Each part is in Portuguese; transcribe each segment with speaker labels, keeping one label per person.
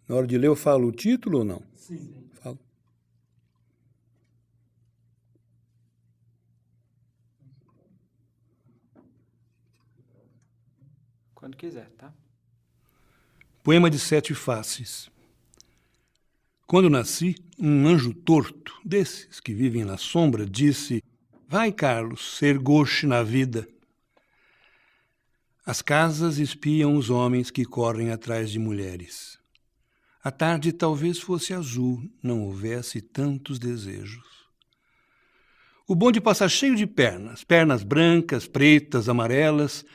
Speaker 1: Na hora de ler eu falo o título ou não?
Speaker 2: Sim.
Speaker 1: Falo.
Speaker 2: Quando quiser, tá?
Speaker 1: Poema de 7 faces. Quando nasci, um anjo torto, desses que vivem na sombra, disse: vai, Carlos, ser gauche na vida. As casas espiam os homens que correm atrás de mulheres. A tarde talvez fosse azul, não houvesse tantos desejos. O bonde passa cheio de pernas, pernas brancas, pretas, amarelas.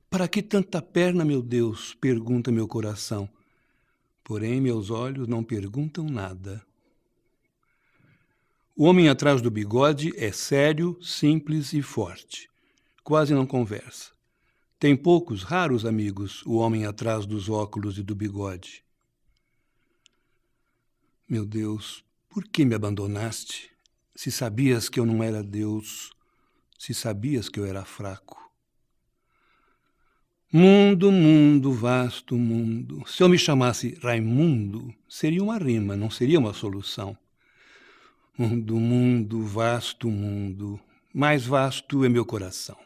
Speaker 1: Para que tanta perna, meu Deus? Pergunta meu coração. Porém, meus olhos não perguntam nada. O homem atrás do bigode é sério, simples e forte. Quase não conversa. Tem poucos, raros amigos, o homem atrás dos óculos e do bigode. Meu Deus, por que me abandonaste? Se sabias que eu não era Deus, se sabias que eu era fraco. Mundo, mundo, vasto mundo. Se eu me chamasse Raimundo, seria uma rima, não seria uma solução. Mundo, mundo, vasto mundo. Mais vasto é meu coração.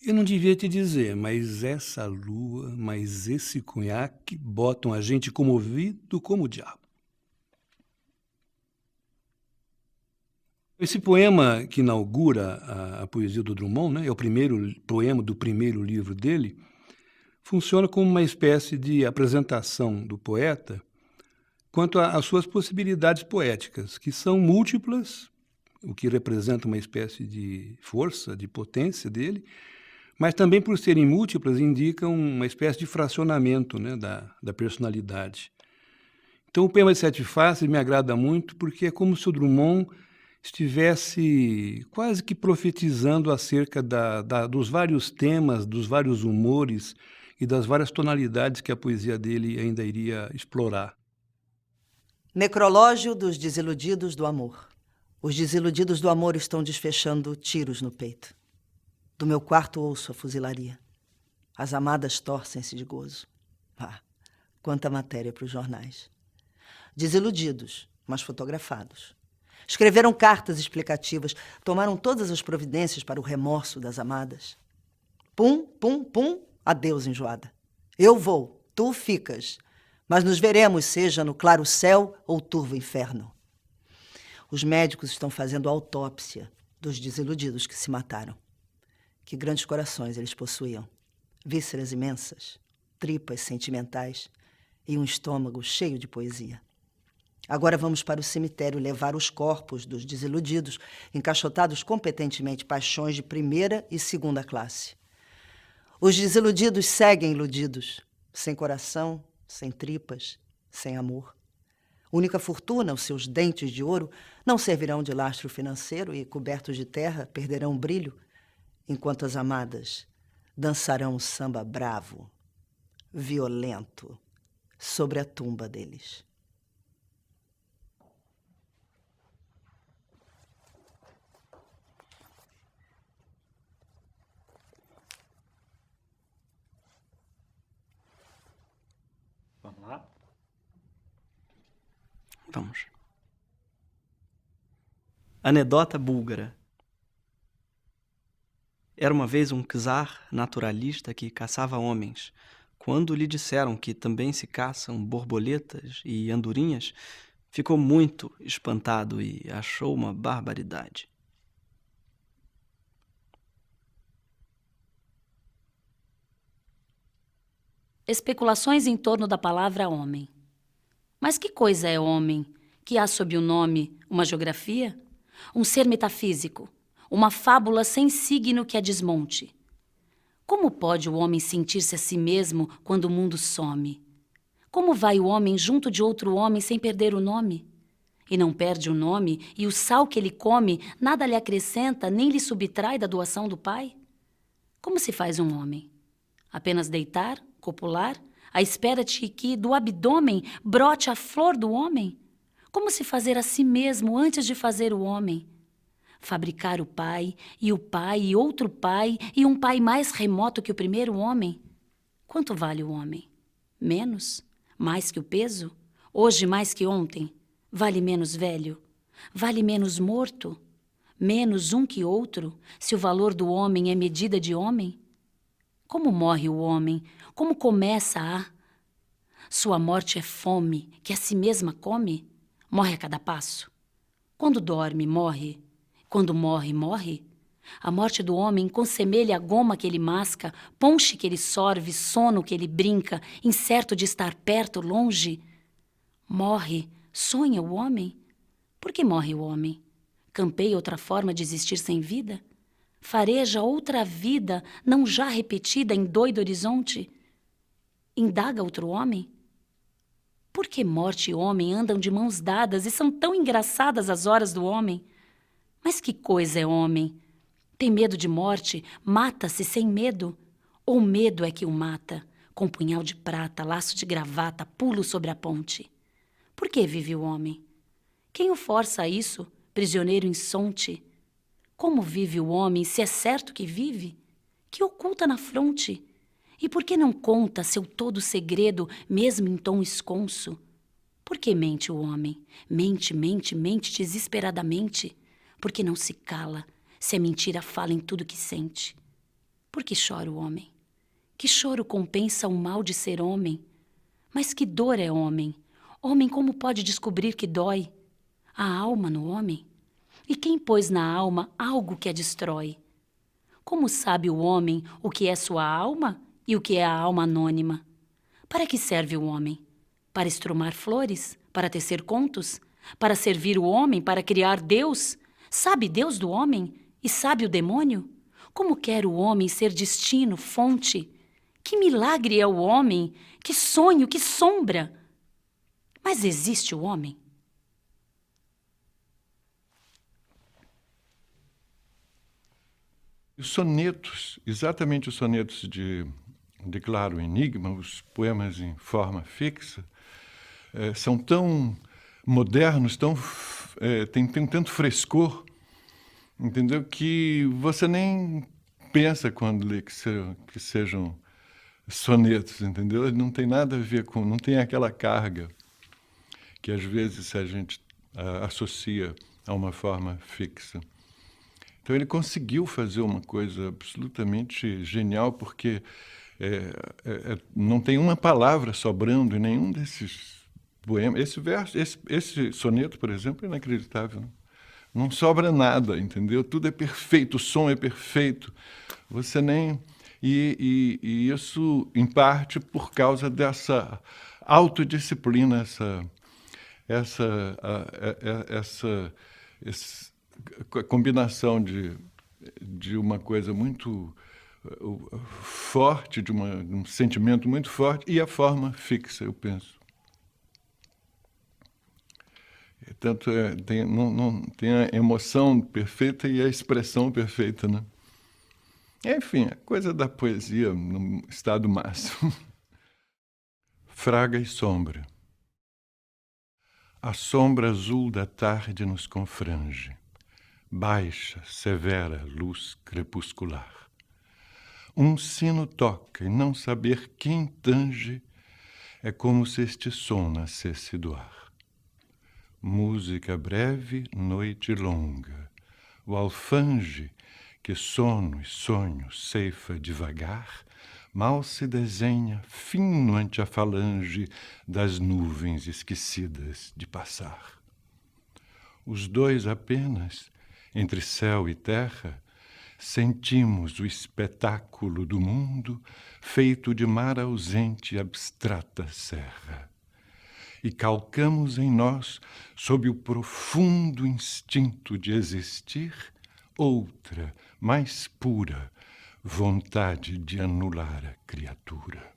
Speaker 1: Eu não devia te dizer, mas essa lua, mas esse conhaque botam a gente comovido como o diabo. Esse poema que inaugura a poesia do Drummond, né, é o primeiro poema do primeiro livro dele, funciona como uma espécie de apresentação do poeta quanto às suas possibilidades poéticas, que são múltiplas, o que representa uma espécie de força, de potência dele, mas também por serem múltiplas indicam uma espécie de fracionamento, né, da personalidade. Então o poema de 7 faces me agrada muito porque é como se o Drummond estivesse quase que profetizando acerca dos vários temas, dos vários humores e das várias tonalidades que a poesia dele ainda iria explorar.
Speaker 3: Necrológio dos desiludidos do amor. Os desiludidos do amor estão desfechando tiros no peito. Do meu quarto ouço a fuzilaria. As amadas torcem-se de gozo. Ah, quanta matéria para os jornais. Desiludidos, mas fotografados. Escreveram cartas explicativas, tomaram todas as providências para o remorso das amadas. Pum, pum, pum, adeus, enjoada. Eu vou, tu ficas, mas nos veremos, seja no claro céu ou turvo inferno. Os médicos estão fazendo autópsia dos desiludidos que se mataram. Que grandes corações eles possuíam. Vísceras imensas, tripas sentimentais e um estômago cheio de poesia. Agora vamos para o cemitério levar os corpos dos desiludidos, encaixotados competentemente, paixões de primeira e segunda classe. Os desiludidos seguem iludidos, sem coração, sem tripas, sem amor. Única fortuna, os seus dentes de ouro, não servirão de lastro financeiro e, cobertos de terra, perderão o brilho, enquanto as amadas dançarão um samba bravo, violento, sobre a tumba deles.
Speaker 2: Vamos lá?
Speaker 4: Vamos. Anedota búlgara. Era uma vez um czar naturalista que caçava homens. Quando lhe disseram que também se caçam borboletas e andorinhas, ficou muito espantado e achou uma barbaridade.
Speaker 5: Especulações em torno da palavra homem. Mas que coisa é homem? Que há sob o nome uma geografia? Um ser metafísico? Uma fábula sem signo que a desmonte? Como pode o homem sentir-se a si mesmo quando o mundo some? Como vai o homem junto de outro homem sem perder o nome? E não perde o nome, e o sal que ele come nada lhe acrescenta nem lhe subtrai da doação do pai? Como se faz um homem? Apenas deitar, copular, à espera de que do abdômen brote a flor do homem? Como se fazer a si mesmo antes de fazer o homem? Fabricar o pai e outro pai e um pai mais remoto que o primeiro homem? Quanto vale o homem? Menos? Mais que o peso? Hoje mais que ontem? Vale menos velho? Vale menos morto? Menos um que outro, se o valor do homem é medida de homem? Como morre o homem? Como começa a? Sua morte é fome, que a si mesma come? Morre a cada passo. Quando dorme, morre. Quando morre, morre. A morte do homem consemelha a goma que ele masca, ponche que ele sorve, sono que ele brinca, incerto de estar perto, longe. Morre, sonha o homem? Por que morre o homem? Campeia outra forma de existir sem vida? Fareja outra vida, não já repetida em doido horizonte? Indaga outro homem? Por que morte e homem andam de mãos dadas e são tão engraçadas as horas do homem? Mas que coisa é homem? Tem medo de morte, mata-se sem medo? Ou medo é que o mata, com punhal de prata, laço de gravata, pulo sobre a ponte? Por que vive o homem? Quem o força a isso, prisioneiro insonte? Como vive o homem, se é certo que vive? Que oculta na fronte? E por que não conta seu todo segredo, mesmo em tom esconso? Por que mente o homem? Mente, mente, mente desesperadamente. Por que não se cala, se a mentira fala em tudo que sente? Por que chora o homem? Que choro compensa o mal de ser homem? Mas que dor é homem? Homem como pode descobrir que dói? A alma no homem? E quem pôs na alma algo que a destrói? Como sabe o homem o que é sua alma e o que é a alma anônima? Para que serve o homem? Para estrumar flores? Para tecer contos? Para servir o homem? Para criar Deus? Sabe Deus do homem? E sabe o demônio? Como quer o homem ser destino, fonte? Que milagre é o homem? Que sonho, que sombra! Mas existe o homem?
Speaker 6: Os sonetos, exatamente os sonetos de Claro Enigma, os poemas em forma fixa, são tão modernos, tem tanto frescor, entendeu? Que você nem pensa quando lê que sejam sonetos, entendeu? Não tem nada a ver com, não tem aquela carga que às vezes a gente associa a uma forma fixa. Então ele conseguiu fazer uma coisa absolutamente genial, porque não tem uma palavra sobrando em nenhum desses poemas. Esse soneto, por exemplo, é inacreditável. Não sobra nada, entendeu? Tudo é perfeito, o som é perfeito. Você nem... E isso, em parte, por causa dessa autodisciplina, essa combinação de uma coisa muito forte, de um sentimento muito forte, e a forma fixa, eu penso. Tanto tem a emoção perfeita e a expressão perfeita, né? Enfim, a coisa da poesia no estado máximo. Fraga e sombra. A sombra azul da tarde nos confrange. Baixa, severa luz crepuscular. Um sino toca e não saber quem tange é como se este som nascesse do ar. Música breve, noite longa. O alfange que sono e sonho ceifa devagar, mal se desenha fino ante a falange das nuvens esquecidas de passar. Os dois apenas, entre céu e terra, sentimos o espetáculo do mundo feito de mar ausente e abstrata serra. E calcamos em nós, sob o profundo instinto de existir, outra, mais pura, vontade de anular a criatura.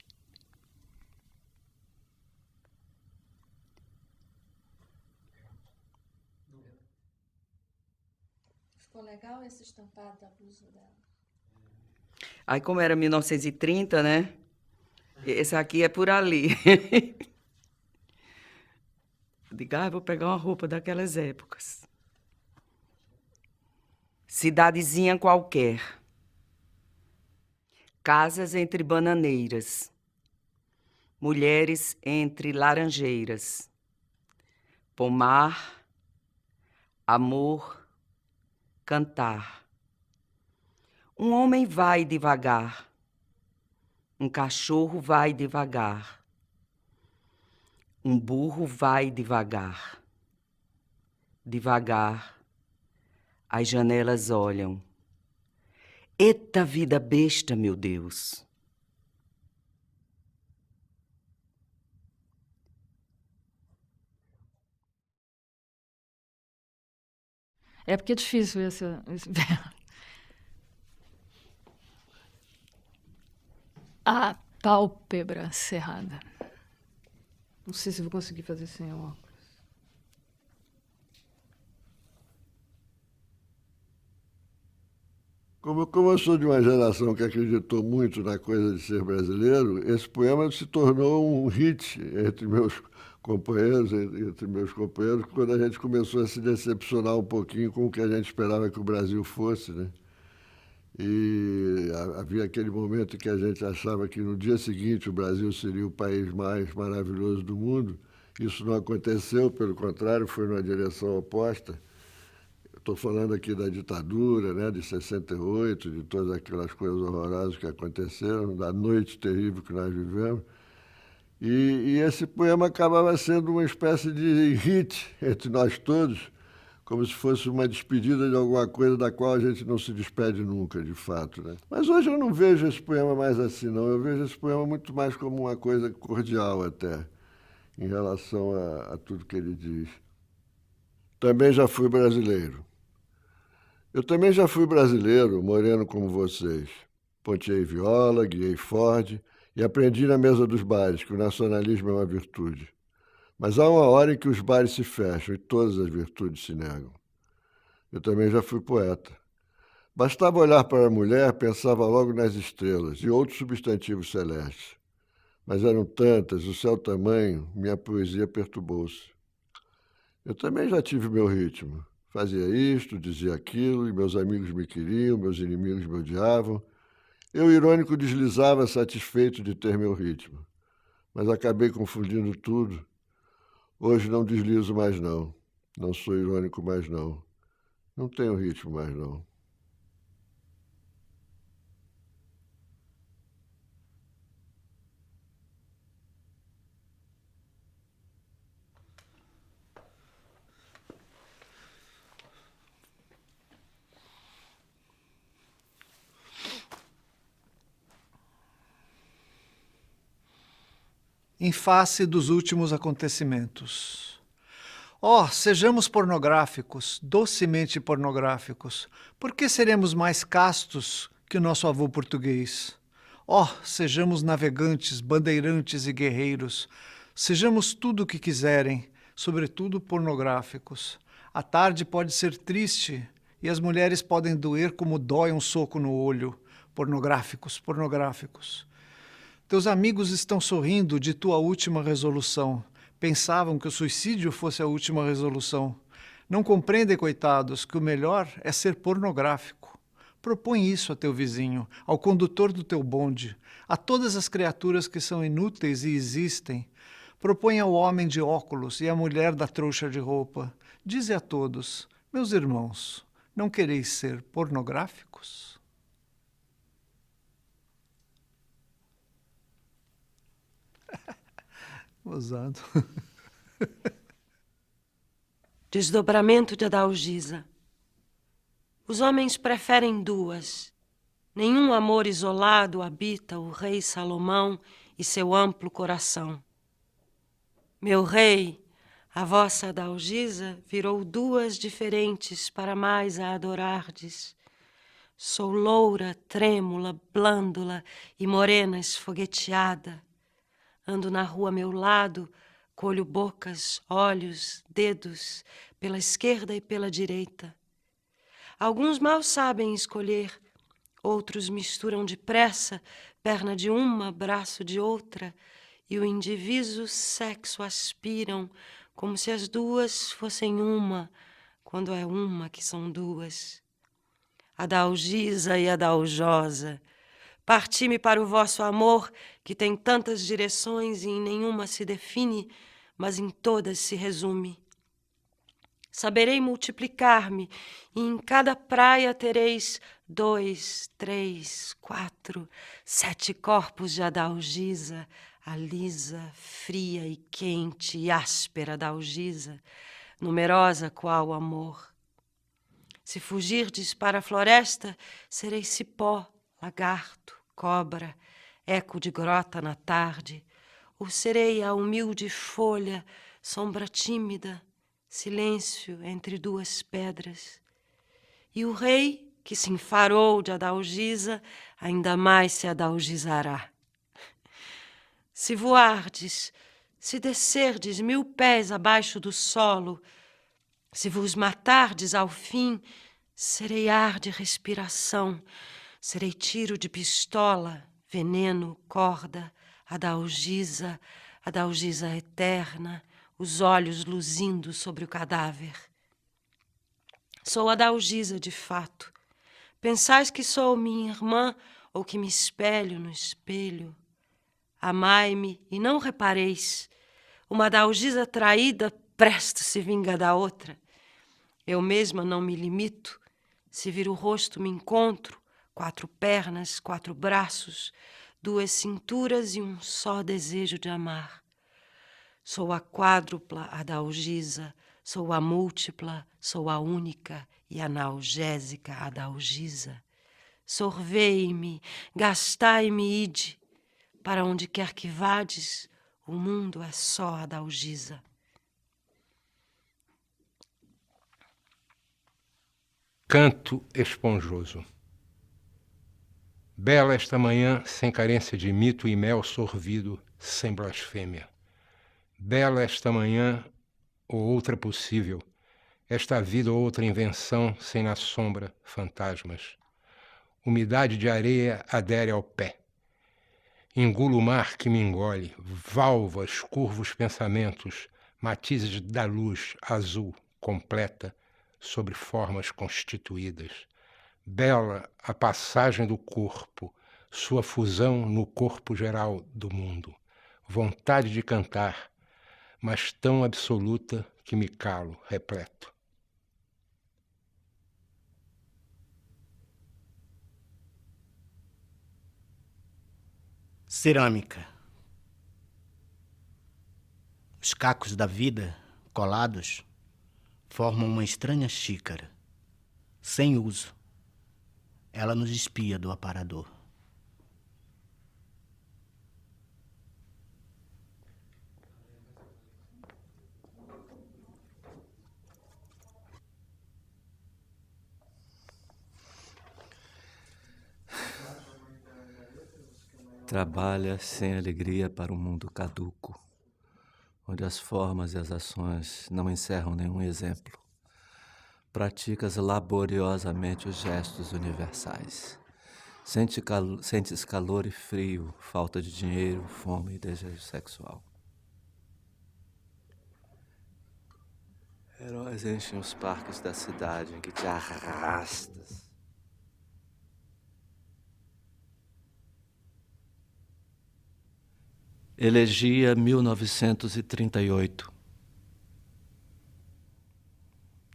Speaker 7: Ficou legal esse estampado da blusa dela?
Speaker 3: Aí, como era 1930, né? Esse aqui é por ali. Eu digo, vou pegar uma roupa daquelas épocas. Cidadezinha qualquer. Casas entre bananeiras.
Speaker 8: Mulheres entre laranjeiras. Pomar, amor, cantar. Um homem vai devagar. Um cachorro vai devagar. Um burro vai devagar. Devagar, as janelas olham. Eita vida besta, meu Deus!
Speaker 9: É porque é difícil esse A pálpebra cerrada. Não sei se vou conseguir fazer sem óculos.
Speaker 10: Como eu sou de uma geração que acreditou muito na coisa de ser brasileiro, esse poema se tornou um hit entre meus companheiros, quando a gente começou a se decepcionar um pouquinho com o que a gente esperava que o Brasil fosse, né? E havia aquele momento em que a gente achava que no dia seguinte o Brasil seria o país mais maravilhoso do mundo. Isso não aconteceu, pelo contrário, foi numa direção oposta. Estou falando aqui da ditadura, né, de 68, de todas aquelas coisas horrorosas que aconteceram, da noite terrível que nós vivemos. E esse poema acabava sendo uma espécie de hit entre nós todos, como se fosse uma despedida de alguma coisa da qual a gente não se despede nunca, de fato, né? Mas hoje eu não vejo esse poema mais assim, não. Eu vejo esse poema muito mais como uma coisa cordial até, em relação a tudo que ele diz. Também já fui brasileiro. Eu também já fui brasileiro, moreno como vocês. Ponteei viola, guiei Ford e aprendi na mesa dos bares que o nacionalismo é uma virtude. Mas há uma hora em que os bares se fecham e todas as virtudes se negam. Eu também já fui poeta. Bastava olhar para a mulher, pensava logo nas estrelas e outros substantivos celestes. Mas eram tantas, o céu tamanho, minha poesia perturbou-se. Eu também já tive meu ritmo. Fazia isto, dizia aquilo, e meus amigos me queriam, meus inimigos me odiavam. Eu, irônico, deslizava satisfeito de ter meu ritmo. Mas acabei confundindo tudo. Hoje não deslizo mais, não. Não sou irônico mais, não. Não tenho ritmo mais, não.
Speaker 11: Em face dos últimos acontecimentos. Oh, sejamos pornográficos, docemente pornográficos. Por que seremos mais castos que o nosso avô português? Oh, sejamos navegantes, bandeirantes e guerreiros. Sejamos tudo o que quiserem, sobretudo pornográficos. A tarde pode ser triste e as mulheres podem doer como dói um soco no olho. Pornográficos, pornográficos. Teus amigos estão sorrindo de tua última resolução. Pensavam que o suicídio fosse a última resolução. Não compreendem, coitados, que o melhor é ser pornográfico. Propõe isso a teu vizinho, ao condutor do teu bonde, a todas as criaturas que são inúteis e existem. Propõe ao homem de óculos e à mulher da trouxa de roupa. Dize a todos, meus irmãos, não quereis ser pornográficos? Ousado.
Speaker 12: Desdobramento de Adalgisa. Os homens preferem duas. Nenhum amor isolado habita o rei Salomão e seu amplo coração. Meu rei, a vossa Adalgisa virou duas diferentes para mais a adorardes. Sou loura, trêmula, blândula e morena esfogueteada. Ando na rua a meu lado, colho bocas, olhos, dedos, pela esquerda e pela direita. Alguns mal sabem escolher, outros misturam depressa, perna de uma, braço de outra, e o indiviso sexo aspiram, como se as duas fossem uma, quando é uma que são duas. Adalgisa e adaljosa, Parti-me para o vosso amor, que tem tantas direções e em nenhuma se define, mas em todas se resume. Saberei multiplicar-me, e em cada praia tereis 2, 3, 4, 7 corpos de Adalgisa, a lisa, fria e quente e áspera Adalgisa, numerosa qual o amor. Se fugirdes para a floresta, serei cipó, lagarto, cobra, eco de grota na tarde, ou serei a humilde folha, sombra tímida, silêncio entre duas pedras. E o rei, que se enfarou de Adalgisa, ainda mais se adalgizará. Se voardes, se descerdes 1000 pés abaixo do solo, se vos matardes ao fim, serei ar de respiração, serei tiro de pistola, veneno, corda, Adalgisa, Adalgisa eterna, os olhos luzindo sobre o cadáver. Sou Adalgisa de fato. Pensais que sou minha irmã ou que me espelho no espelho? Amai-me e não repareis. Uma Adalgisa traída presto se vinga da outra. Eu mesma não me limito. Se vir o rosto me encontro, 4 pernas, 4 braços, 2 cinturas e um só desejo de amar. Sou a quádrupla Adalgisa, sou a múltipla, sou a única e analgésica Adalgisa. Sorvei-me, gastai-me ide, para onde quer que vades, o mundo é só Adalgisa.
Speaker 13: Canto esponjoso. Bela esta manhã, sem carência de mito e mel sorvido, sem blasfêmia. Bela esta manhã, ou outra possível, esta vida ou outra invenção, sem na sombra fantasmas. Umidade de areia adere ao pé. Engulo o mar que me engole, válvulas, curvos pensamentos, matizes da luz azul, completa, sobre formas constituídas. Bela a passagem do corpo, sua fusão no corpo geral do mundo. Vontade de cantar, mas tão absoluta que me calo, repleto.
Speaker 14: Cerâmica. Os cacos da vida, colados, formam uma estranha xícara. Sem uso, ela nos espia do aparador.
Speaker 15: Trabalha sem alegria para um mundo caduco, onde as formas e as ações não encerram nenhum exemplo. Praticas laboriosamente os gestos universais. Sentes calor e frio, falta de dinheiro, fome e desejo sexual. Heróis enchem os parques da cidade em que te arrastas. Elegia 1938.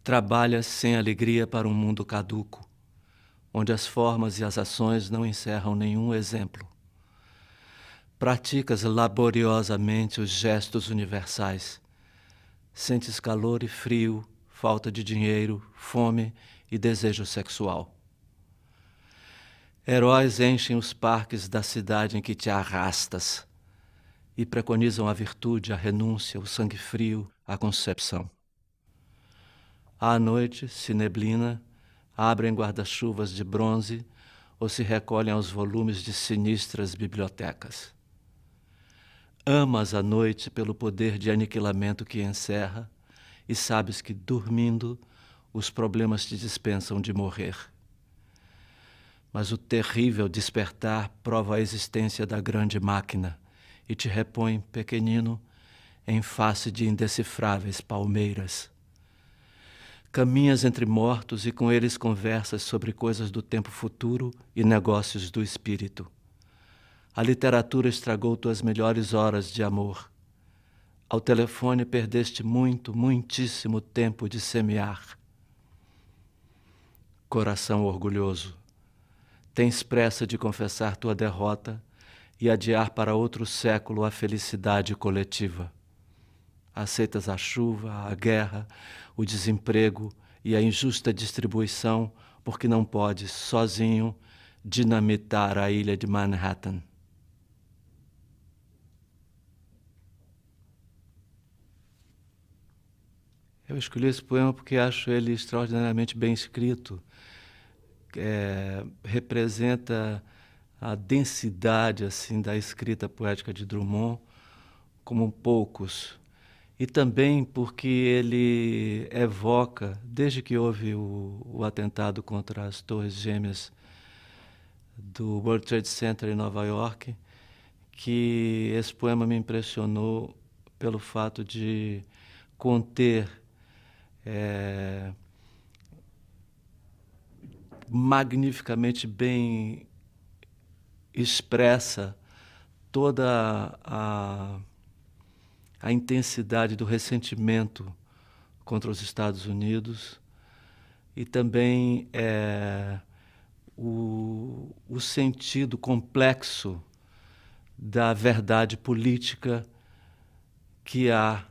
Speaker 15: Trabalha sem alegria para um mundo caduco, onde as formas e as ações não encerram nenhum exemplo. Praticas laboriosamente os gestos universais. Sentes calor e frio, falta de dinheiro, fome e desejo sexual. Heróis enchem os parques da cidade em que te arrastas e preconizam a virtude, a renúncia, o sangue frio, a concepção. À noite, se neblina, abrem guarda-chuvas de bronze ou se recolhem aos volumes de sinistras bibliotecas. Amas a noite pelo poder de aniquilamento que encerra e sabes que, dormindo, os problemas te dispensam de morrer. Mas o terrível despertar prova a existência da grande máquina e te repõe, pequenino, em face de indecifráveis palmeiras. Caminhas entre mortos e com eles conversas sobre coisas do tempo futuro e negócios do espírito. A literatura estragou tuas melhores horas de amor. Ao telefone perdeste muito, muitíssimo tempo de semear. Coração orgulhoso, tens pressa de confessar tua derrota e adiar para outro século a felicidade coletiva. Aceitas a chuva, a guerra, o desemprego e a injusta distribuição porque não podes, sozinho, dinamitar a ilha de Manhattan. Eu escolhi esse poema porque acho ele extraordinariamente bem escrito. Representa a densidade assim da escrita poética de Drummond como poucos. E também porque ele evoca, desde que houve o atentado contra as Torres Gêmeas do World Trade Center em Nova York, que esse poema me impressionou pelo fato de conter magnificamente bem expressa toda a intensidade do ressentimento contra os Estados Unidos e também o sentido complexo da verdade política que há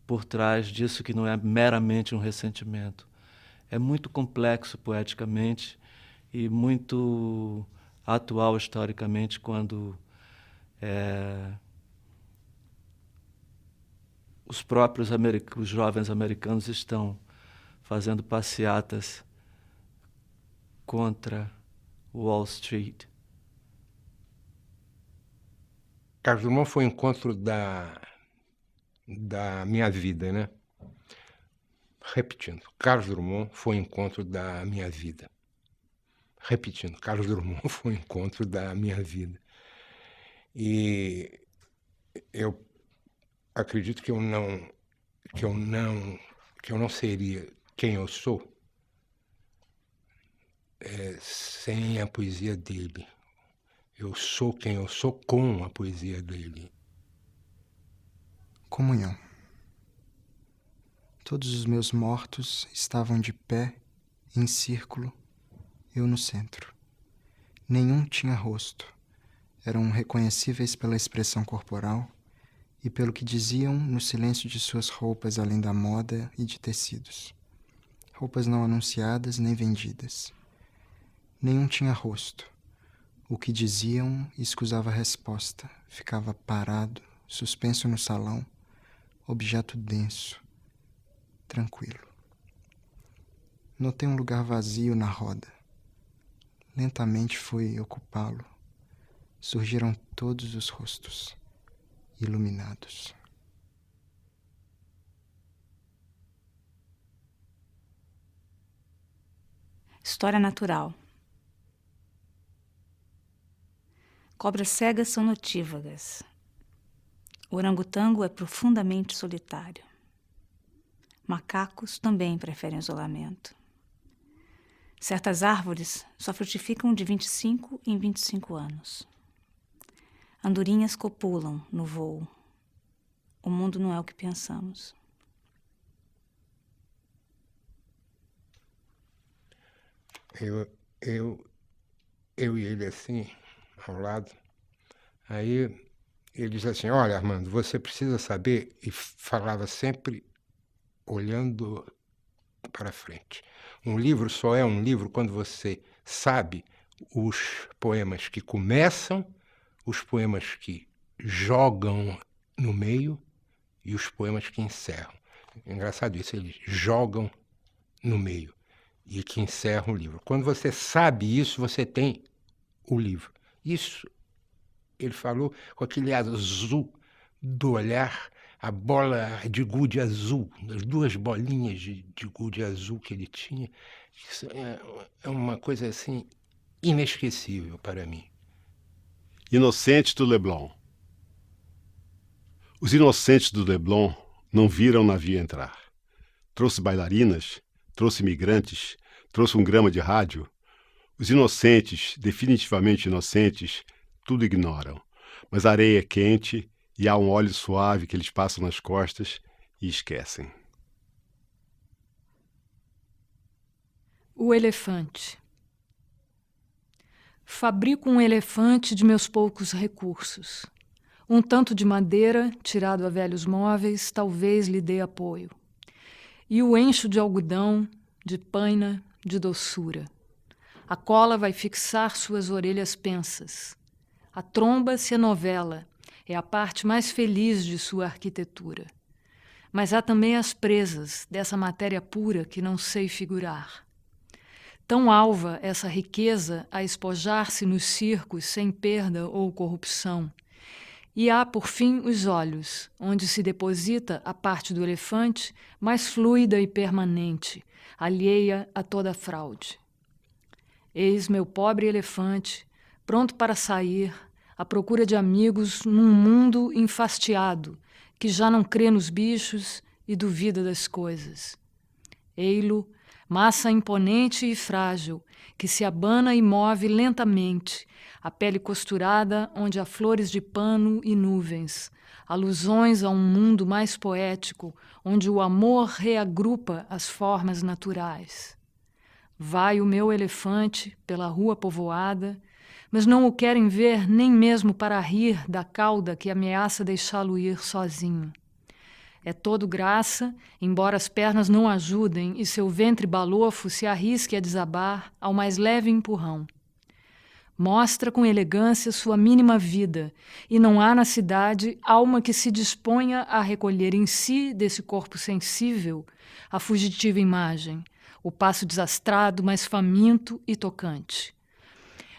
Speaker 15: por trás disso, que não é meramente um ressentimento. É muito complexo poeticamente e muito atual historicamente quando os próprios os jovens americanos estão fazendo passeatas contra Wall Street.
Speaker 13: Carlos Drummond foi um encontro da minha vida, né? Repetindo, Carlos Drummond foi um encontro da minha vida. Repetindo, Carlos Drummond foi um encontro da minha vida. E eu acredito que eu não seria quem eu sou sem a poesia dele. Eu sou quem eu sou com a poesia dele.
Speaker 16: Comunhão. Todos os meus mortos estavam de pé, em círculo, eu no centro. Nenhum tinha rosto. Eram reconhecíveis pela expressão corporal e pelo que diziam no silêncio de suas roupas além da moda e de tecidos. Roupas não anunciadas nem vendidas. Nenhum tinha rosto. O que diziam escusava a resposta. Ficava parado, suspenso no salão, objeto denso, tranquilo. Notei um lugar vazio na roda. Lentamente fui ocupá-lo. Surgiram todos os rostos, iluminados.
Speaker 17: História natural. Cobras cegas são notívagas. O orangotango é profundamente solitário. Macacos também preferem isolamento. Certas árvores só frutificam de 25 em 25 anos. Andorinhas copulam no voo. O mundo não é o que pensamos.
Speaker 13: Eu e ele assim, ao lado. Aí ele diz assim, olha, Armando, você precisa saber, e falava sempre olhando para frente. Um livro só é um livro quando você sabe os poemas que começam, os poemas que jogam no meio e os poemas que encerram. Engraçado isso, eles jogam no meio e que encerram o livro. Quando você sabe isso, você tem o livro. Isso ele falou com aquele azul do olhar, a bola de gude azul, as duas bolinhas de gude azul que ele tinha. Isso é uma coisa assim inesquecível para mim.
Speaker 18: Inocentes do Leblon. Os inocentes do Leblon não viram o navio entrar. Trouxe bailarinas, trouxe imigrantes, trouxe um grama de rádio. Os inocentes, definitivamente inocentes, tudo ignoram. Mas a areia é quente e há um óleo suave que eles passam nas costas e esquecem.
Speaker 9: O elefante. Fabrico um elefante de meus poucos recursos. Um tanto de madeira, tirado a velhos móveis, talvez lhe dê apoio. E o encho de algodão, de paina, de doçura. A cola vai fixar suas orelhas pensas. A tromba se anovela, é a parte mais feliz de sua arquitetura. Mas há também as presas dessa matéria pura que não sei figurar. Tão alva essa riqueza a espojar-se nos circos sem perda ou corrupção. E há, por fim, os olhos, onde se deposita a parte do elefante mais fluida e permanente, alheia a toda fraude. Eis meu pobre elefante, pronto para sair, à procura de amigos num mundo enfastiado, que já não crê nos bichos e duvida das coisas. Ei-lo, massa imponente e frágil, que se abana e move lentamente, a pele costurada onde há flores de pano e nuvens, alusões a um mundo mais poético, onde o amor reagrupa as formas naturais. Vai o meu elefante pela rua povoada, mas não o querem ver nem mesmo para rir da cauda que ameaça deixá-lo ir sozinho. É todo graça, embora as pernas não ajudem e seu ventre balofo se arrisque a desabar ao mais leve empurrão. Mostra com elegância sua mínima vida, e não há na cidade alma que se disponha a recolher em si desse corpo sensível a fugitiva imagem, o passo desastrado, mas faminto e tocante.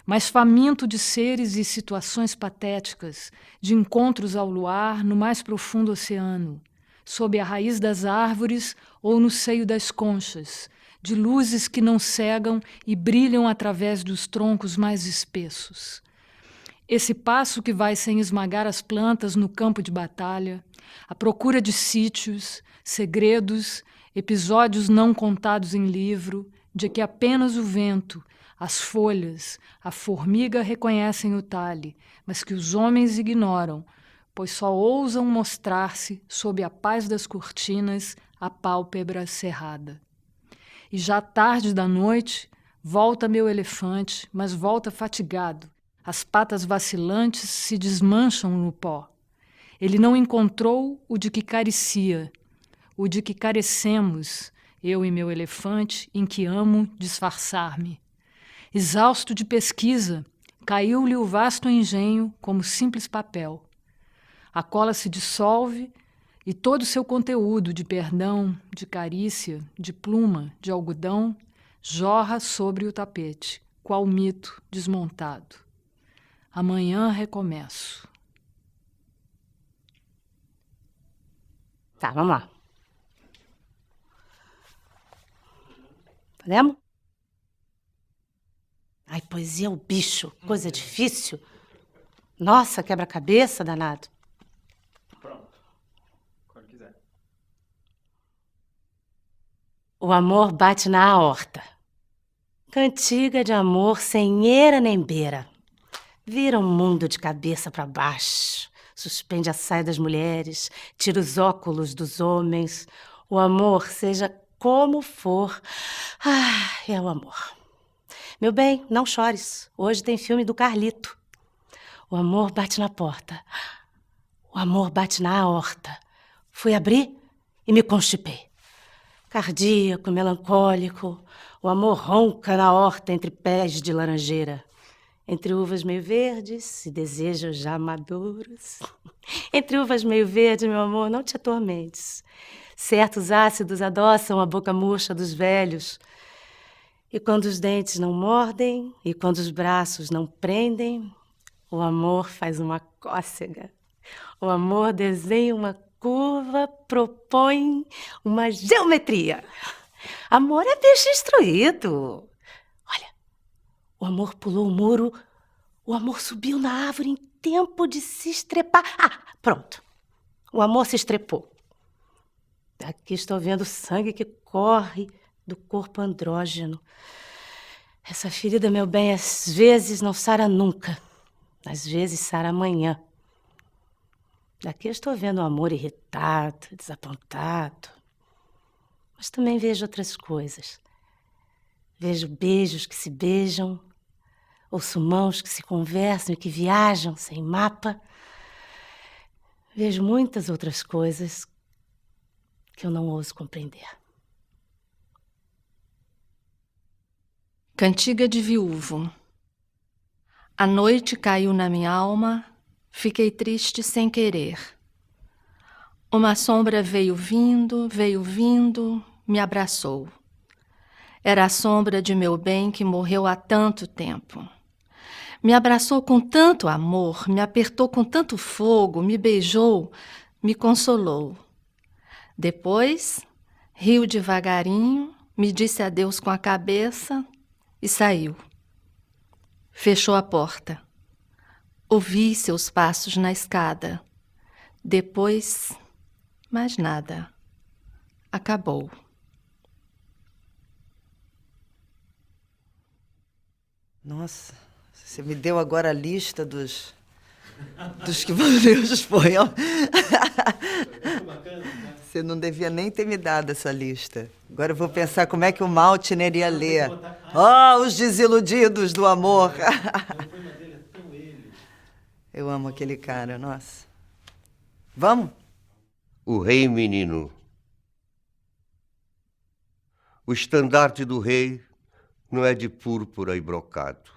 Speaker 9: Mas faminto de seres e situações patéticas, de encontros ao luar no mais profundo oceano, sob a raiz das árvores ou no seio das conchas, de luzes que não cegam e brilham através dos troncos mais espessos. Esse passo que vai sem esmagar as plantas no campo de batalha, à procura de sítios, segredos, episódios não contados em livro, de que apenas o vento, as folhas, a formiga reconhecem o talhe, mas que os homens ignoram, pois só ousam mostrar-se sob a paz das cortinas a pálpebra cerrada. E já tarde da noite, volta meu elefante, mas volta fatigado. As patas vacilantes se desmancham no pó. Ele não encontrou o de que carecia, o de que carecemos, eu e meu elefante, em que amo disfarçar-me. Exausto de pesquisa, caiu-lhe o vasto engenho como simples papel. A cola se dissolve e todo o seu conteúdo de perdão, de carícia, de pluma, de algodão, jorra sobre o tapete, qual mito desmontado. Amanhã recomeço.
Speaker 19: Tá, vamos lá. Podemos? Ai, poesia é o bicho, coisa difícil. Nossa, quebra-cabeça, danado.
Speaker 2: Pronto. Quando quiser.
Speaker 19: O amor bate na aorta. Cantiga de amor sem eira nem beira. Vira o mundo de cabeça para baixo. Suspende a saia das mulheres, tira os óculos dos homens. O amor, seja como for, é o amor. Meu bem, não chores. Hoje tem filme do Carlito. O amor bate na porta. O amor bate na aorta. Fui abrir e me constipei. Cardíaco, melancólico, o amor ronca na horta entre pés de laranjeira. Entre uvas meio verdes e desejos já maduros. Entre uvas meio verdes, meu amor, não te atormentes. Certos ácidos adoçam a boca murcha dos velhos. E quando os dentes não mordem, e quando os braços não prendem, o amor faz uma cócega. O amor desenha uma curva, propõe uma geometria. Amor é bicho instruído. Olha, o amor pulou o muro, o amor subiu na árvore em tempo de se estrepar. Pronto. O amor se estrepou. Aqui estou vendo o sangue que corre do corpo andrógeno. Essa ferida, meu bem, às vezes não sara nunca. Às vezes Sara amanhã. Daqui eu estou vendo o amor irritado, desapontado. Mas também vejo outras coisas. Vejo beijos que se beijam, ouço mãos que se conversam e que viajam sem mapa. Vejo muitas outras coisas que eu não ouso compreender.
Speaker 9: Cantiga de viúvo. A noite caiu na minha alma, fiquei triste sem querer. Uma sombra veio vindo, me abraçou. Era a sombra de meu bem que morreu há tanto tempo. Me abraçou com tanto amor, me apertou com tanto fogo, me beijou, me consolou. Depois, riu devagarinho, me disse adeus com a cabeça e saiu. Fechou a porta. Ouvi seus passos na escada. Depois, mais nada. Acabou.
Speaker 3: Nossa, você me deu agora a lista dos que vão ler os poemas. Você não devia nem ter me dado essa lista. Agora eu vou pensar como é que o Maltner ia ler. Os desiludidos do amor. Eu amo aquele cara, nossa. Vamos?
Speaker 20: O Rei Menino. O estandarte do rei não é de púrpura e brocado.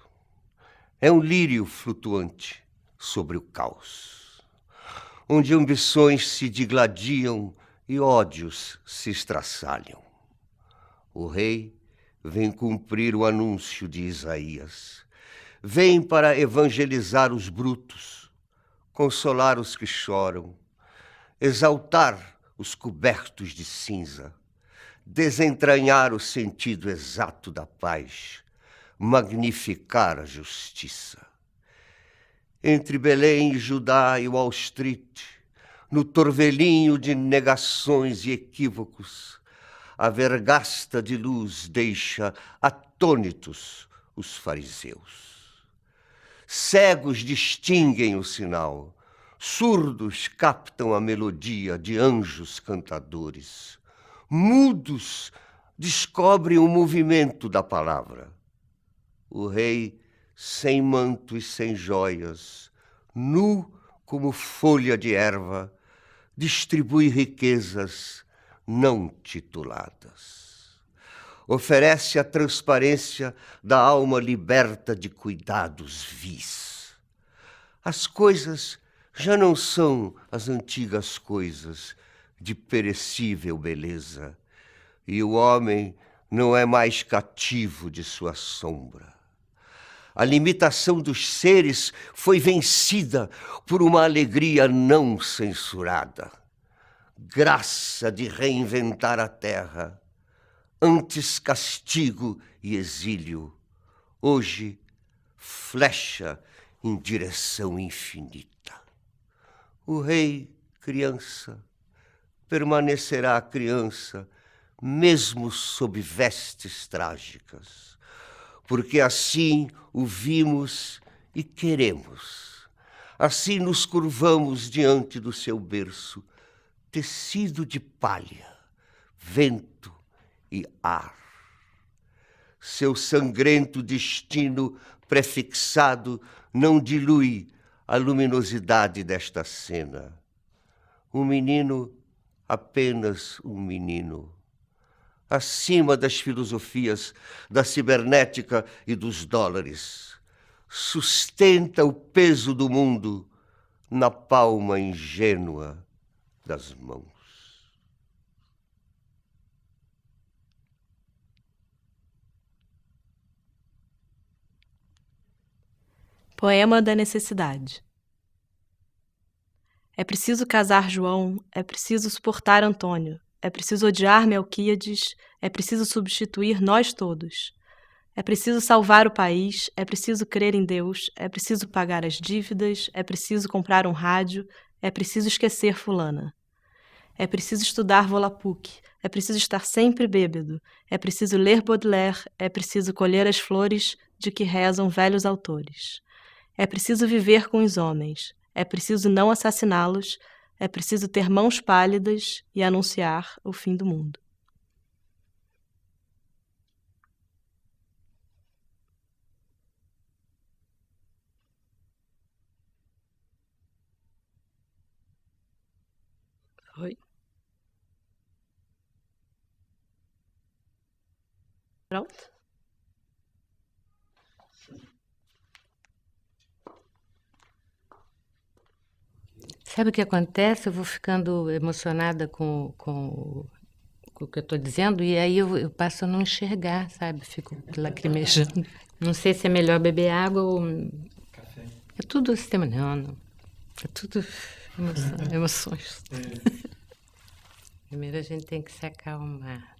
Speaker 20: É um lírio flutuante sobre o caos, onde ambições se digladiam e ódios se estraçalham. O rei vem cumprir o anúncio de Isaías. Vem para evangelizar os brutos, consolar os que choram, exaltar os cobertos de cinza, desentranhar o sentido exato da paz, magnificar a justiça. Entre Belém e Judá e Wall Street, no torvelinho de negações e equívocos, a vergasta de luz deixa atônitos os fariseus. Cegos distinguem o sinal, surdos captam a melodia de anjos cantadores, mudos descobrem o movimento da palavra. O rei, sem manto e sem joias, nu como folha de erva, distribui riquezas não tituladas. Oferece a transparência da alma liberta de cuidados vis. As coisas já não são as antigas coisas de perecível beleza, e o homem não é mais cativo de sua sombra. A limitação dos seres foi vencida por uma alegria não censurada. Graça de reinventar a terra, antes castigo e exílio, hoje flecha em direção infinita. O rei, criança, permanecerá criança, mesmo sob vestes trágicas, porque assim o vimos e queremos. Assim nos curvamos diante do seu berço, tecido de palha, vento e ar. Seu sangrento destino prefixado não dilui a luminosidade desta cena. Um menino, apenas um menino, acima das filosofias da cibernética e dos dólares, sustenta o peso do mundo na palma ingênua das mãos.
Speaker 21: Poema da necessidade. É preciso casar João, é preciso suportar Antônio, é preciso odiar Melquíades, é preciso substituir nós todos. É preciso salvar o país, é preciso crer em Deus, é preciso pagar as dívidas, é preciso comprar um rádio, é preciso esquecer fulana. É preciso estudar Volapük, é preciso estar sempre bêbado, é preciso ler Baudelaire, é preciso colher as flores de que rezam velhos autores. É preciso viver com os homens. É preciso não assassiná-los. É preciso ter mãos pálidas e anunciar o fim do mundo. Oi. Pronto?
Speaker 19: Sabe o que acontece? Eu vou ficando emocionada com o que eu estou dizendo e aí eu passo a não enxergar, sabe? Fico lacrimejando. Não sei se é melhor beber água ou...
Speaker 2: Café.
Speaker 19: É tudo sistema... Não. É tudo emoções. Primeiro a gente tem que se acalmar.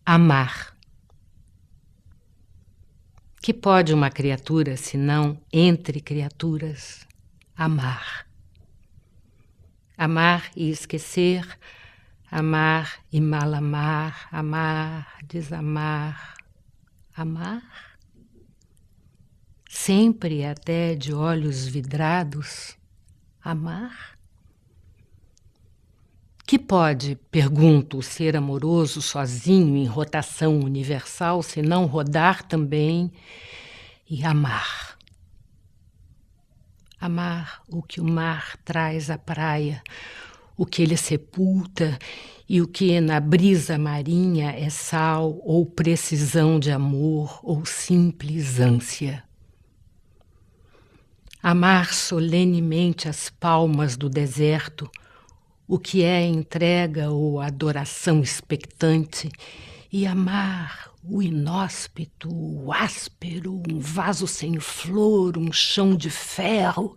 Speaker 19: Amar. Que pode uma criatura, senão entre criaturas, amar? Amar e esquecer, amar e mal amar, amar, desamar, amar? Sempre até de olhos vidrados, amar? Que pode, pergunto, o ser amoroso sozinho em rotação universal, se não rodar também e amar? Amar o que o mar traz à praia, o que ele sepulta e o que na brisa marinha é sal ou precisão de amor ou simples ânsia. Amar solenemente as palmas do deserto, o que é entrega ou adoração expectante, e amar o inóspito, o áspero, um vaso sem flor, um chão de ferro,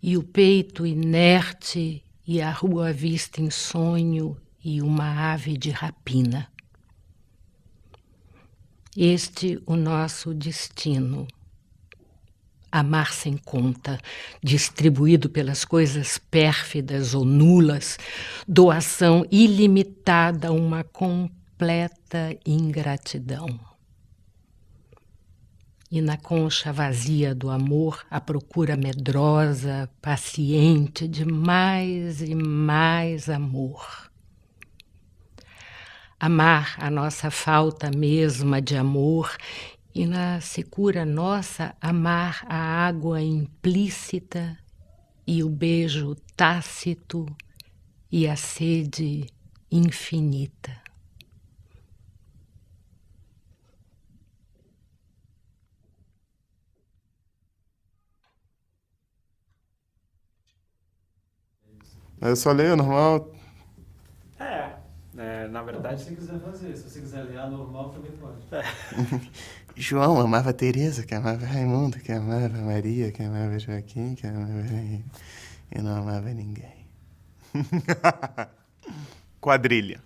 Speaker 19: e o peito inerte, e a rua vista em sonho, e uma ave de rapina. Este o nosso destino. Amar sem conta, distribuído pelas coisas pérfidas ou nulas, doação ilimitada, uma completa ingratidão. E na concha vazia do amor, a procura medrosa, paciente de mais e mais amor. Amar a nossa falta mesma de amor e na secura nossa amar a água implícita e o beijo tácito e a sede infinita.
Speaker 1: Eu só leio normal.
Speaker 2: Na verdade...
Speaker 22: Se você quiser fazer, se você quiser ler a normal, também pode.
Speaker 1: João amava Teresa, que amava Raimundo, que amava Maria, que amava Joaquim, que amava... e não amava ninguém. Quadrilha.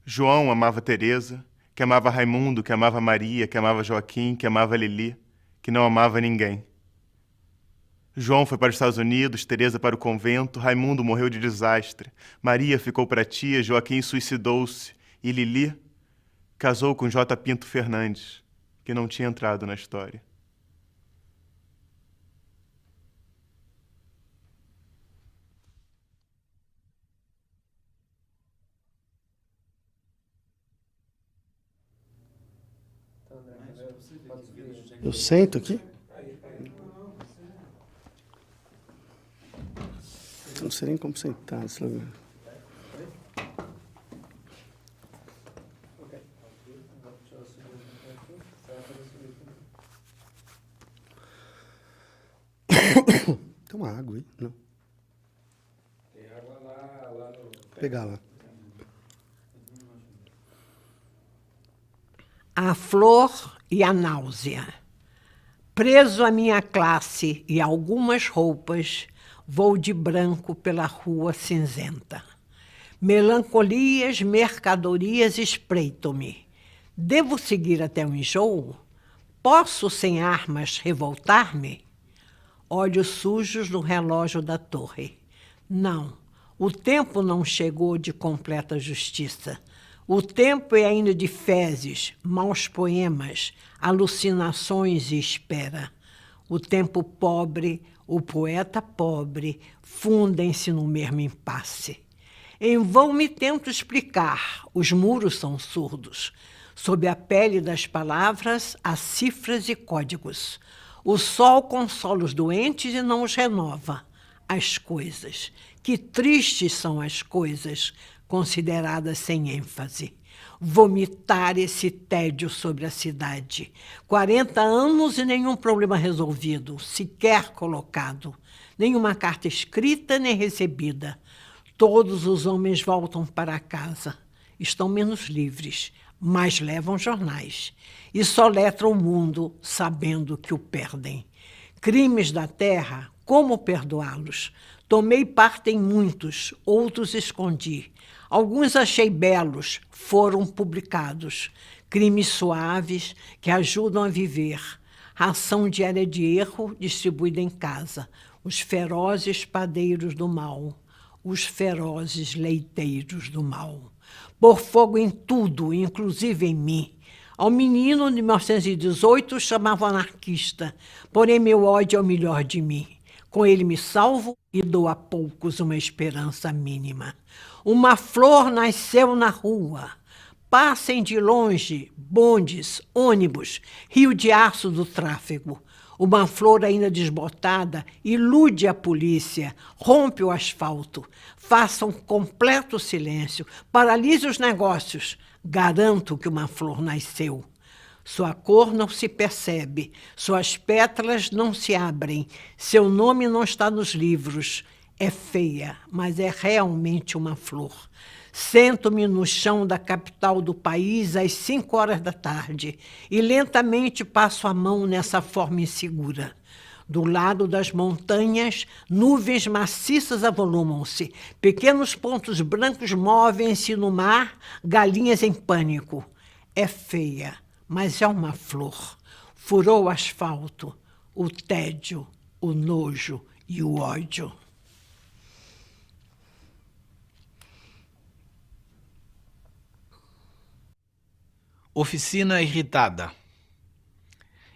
Speaker 1: João amava Teresa, que amava Raimundo, que amava Maria, que amava Joaquim, que amava Lili, que não amava ninguém. João foi para os Estados Unidos, Teresa para o convento, Raimundo morreu de desastre, Maria ficou para a tia, Joaquim suicidou-se e Lili casou com J. Pinto Fernandes, que não tinha entrado na história.
Speaker 23: Eu sento aqui? Não sei nem como sentar nesse lugar. Tem uma água aí? Não.
Speaker 22: Tem água lá no...
Speaker 23: Vou pegar lá.
Speaker 24: A flor e a náusea. Preso à minha classe e algumas roupas, vou de branco pela rua cinzenta. Melancolias, mercadorias espreitam-me. Devo seguir até o enjoo? Posso, sem armas, revoltar-me? olhos sujos no relógio da torre. Não, o tempo não chegou de completa justiça. O tempo é ainda de fezes, maus poemas, alucinações e espera. O tempo pobre, o poeta pobre, fundem-se no mesmo impasse. Em vão me tento explicar, os muros são surdos. Sob a pele das palavras, há cifras e códigos. O sol consola os doentes e não os renova. As coisas, que tristes são as coisas, consideradas sem ênfase. Vomitar esse tédio sobre a cidade. 40 anos e nenhum problema resolvido, sequer colocado. Nenhuma carta escrita nem recebida. Todos os homens voltam para casa. Estão menos livres, mas levam jornais. E soletram o mundo sabendo que o perdem. Crimes da terra, como perdoá-los? Tomei parte em muitos, outros escondi. Alguns achei belos, foram publicados. Crimes suaves que ajudam a viver. Ração diária de erro distribuída em casa. Os ferozes padeiros do mal. Os ferozes leiteiros do mal. Pôr fogo em tudo, inclusive em mim. Ao menino de 1918 chamavam anarquista, porém meu ódio é o melhor de mim. Com ele me salvo e dou a poucos uma esperança mínima. Uma flor nasceu na rua. Passem de longe bondes, ônibus, rio de aço do tráfego. Uma flor ainda desbotada ilude a polícia, rompe o asfalto. Façam completo silêncio, paralise os negócios. Garanto que uma flor nasceu. Sua cor não se percebe, suas pétalas não se abrem, seu nome não está nos livros. É feia, mas é realmente uma flor. Sento-me no chão da capital do país às 5 horas da tarde e lentamente passo a mão nessa forma insegura. Do lado das montanhas, nuvens maciças avolumam-se. Pequenos pontos brancos movem-se no mar, galinhas em pânico. É feia, mas é uma flor. Furou o asfalto, o tédio, o nojo e o ódio.
Speaker 4: Oficina irritada.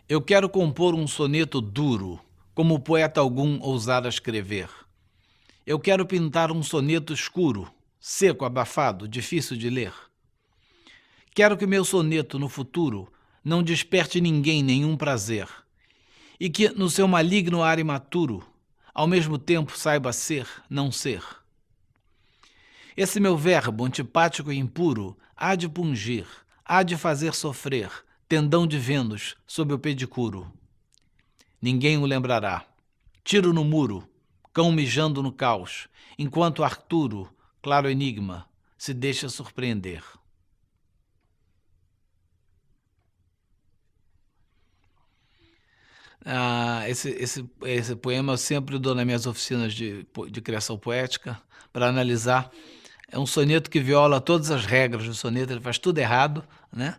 Speaker 4: Eu quero compor um soneto duro, como poeta algum ousara escrever. Eu quero pintar um soneto escuro, seco, abafado, difícil de ler. Quero que meu soneto, no futuro, não desperte ninguém nenhum prazer, e que, no seu maligno ar imaturo, ao mesmo tempo saiba ser, não ser. Esse meu verbo, antipático e impuro, há de pungir, há de fazer sofrer, tendão de Vênus sob o pedicuro. Ninguém o lembrará. Tiro no muro, cão mijando no caos, enquanto Arturo, claro enigma, se deixa surpreender. Esse poema eu sempre dou nas minhas oficinas de criação poética para analisar. É um soneto que viola todas as regras do soneto, ele faz tudo errado, né?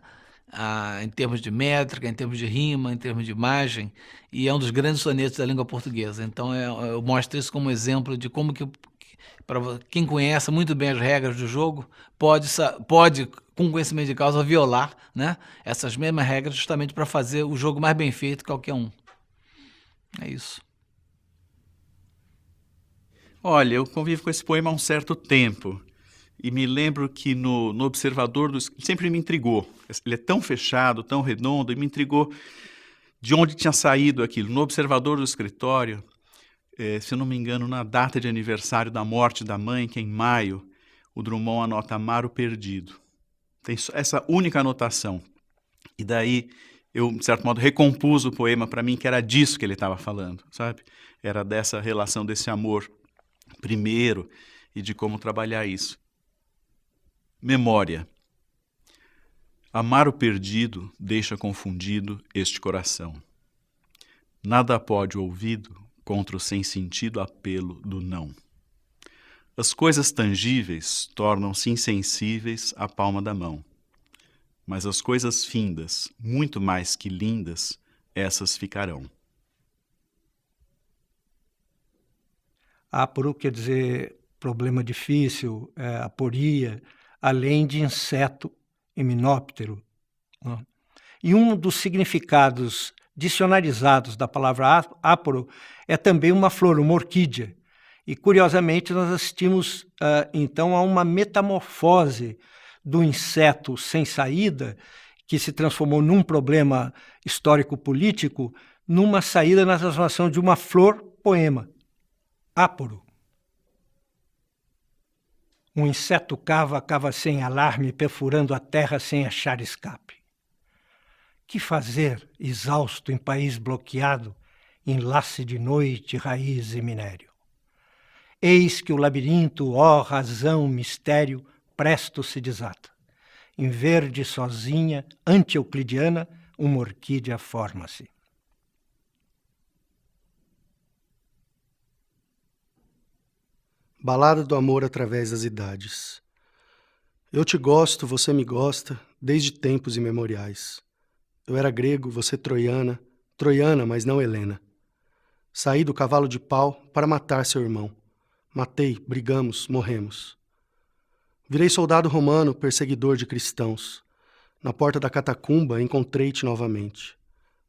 Speaker 4: Em termos de métrica, em termos de rima, em termos de imagem, e é um dos grandes sonetos da língua portuguesa. Então eu mostro isso como exemplo de como que para quem conhece muito bem as regras do jogo, pode com conhecimento de causa, violar, né, essas mesmas regras justamente para fazer o jogo mais bem feito que qualquer um. É isso.
Speaker 5: Olha, eu convivo com esse poema há um certo tempo. E me lembro que no Observador sempre me intrigou. Ele é tão fechado, tão redondo, e me intrigou de onde tinha saído aquilo. No Observador do Escritório, se eu não me engano, na data de aniversário da morte da mãe, que é em maio, o Drummond anota Amaro Perdido. Tem essa única anotação. E daí eu, de certo modo, recompus o poema para mim, que era disso que ele estava falando, sabe? Era dessa relação, desse amor primeiro e de como trabalhar isso. Memória. Amar o perdido deixa confundido este coração. Nada pode o ouvido contra o sem-sentido apelo do não. As coisas tangíveis tornam-se insensíveis à palma da mão. Mas as coisas findas, muito mais que lindas, essas ficarão.
Speaker 6: Áporo quer dizer problema difícil, aporia, além de inseto, himenóptero. Né? E um dos significados dicionarizados da palavra áporo é também uma flor, uma orquídea. E, curiosamente, nós assistimos, então, a uma metamorfose do inseto sem saída, que se transformou num problema histórico-político, numa saída na transformação de uma flor-poema. Áporo. Um inseto cava sem alarme, perfurando a terra sem achar escape. Que fazer, exausto em país bloqueado, enlace de noite, raiz e minério? Eis que o labirinto, ó razão, mistério, presto se desata. Em verde sozinha, ante-euclidiana, uma orquídea forma-se.
Speaker 23: Balada do amor através das idades. Eu te gosto, você me gosta, desde tempos imemoriais. Eu era grego, você troiana, mas não Helena. Saí do cavalo de pau para matar seu irmão. Matei, brigamos, morremos. Virei soldado romano, perseguidor de cristãos. Na porta da catacumba encontrei-te novamente.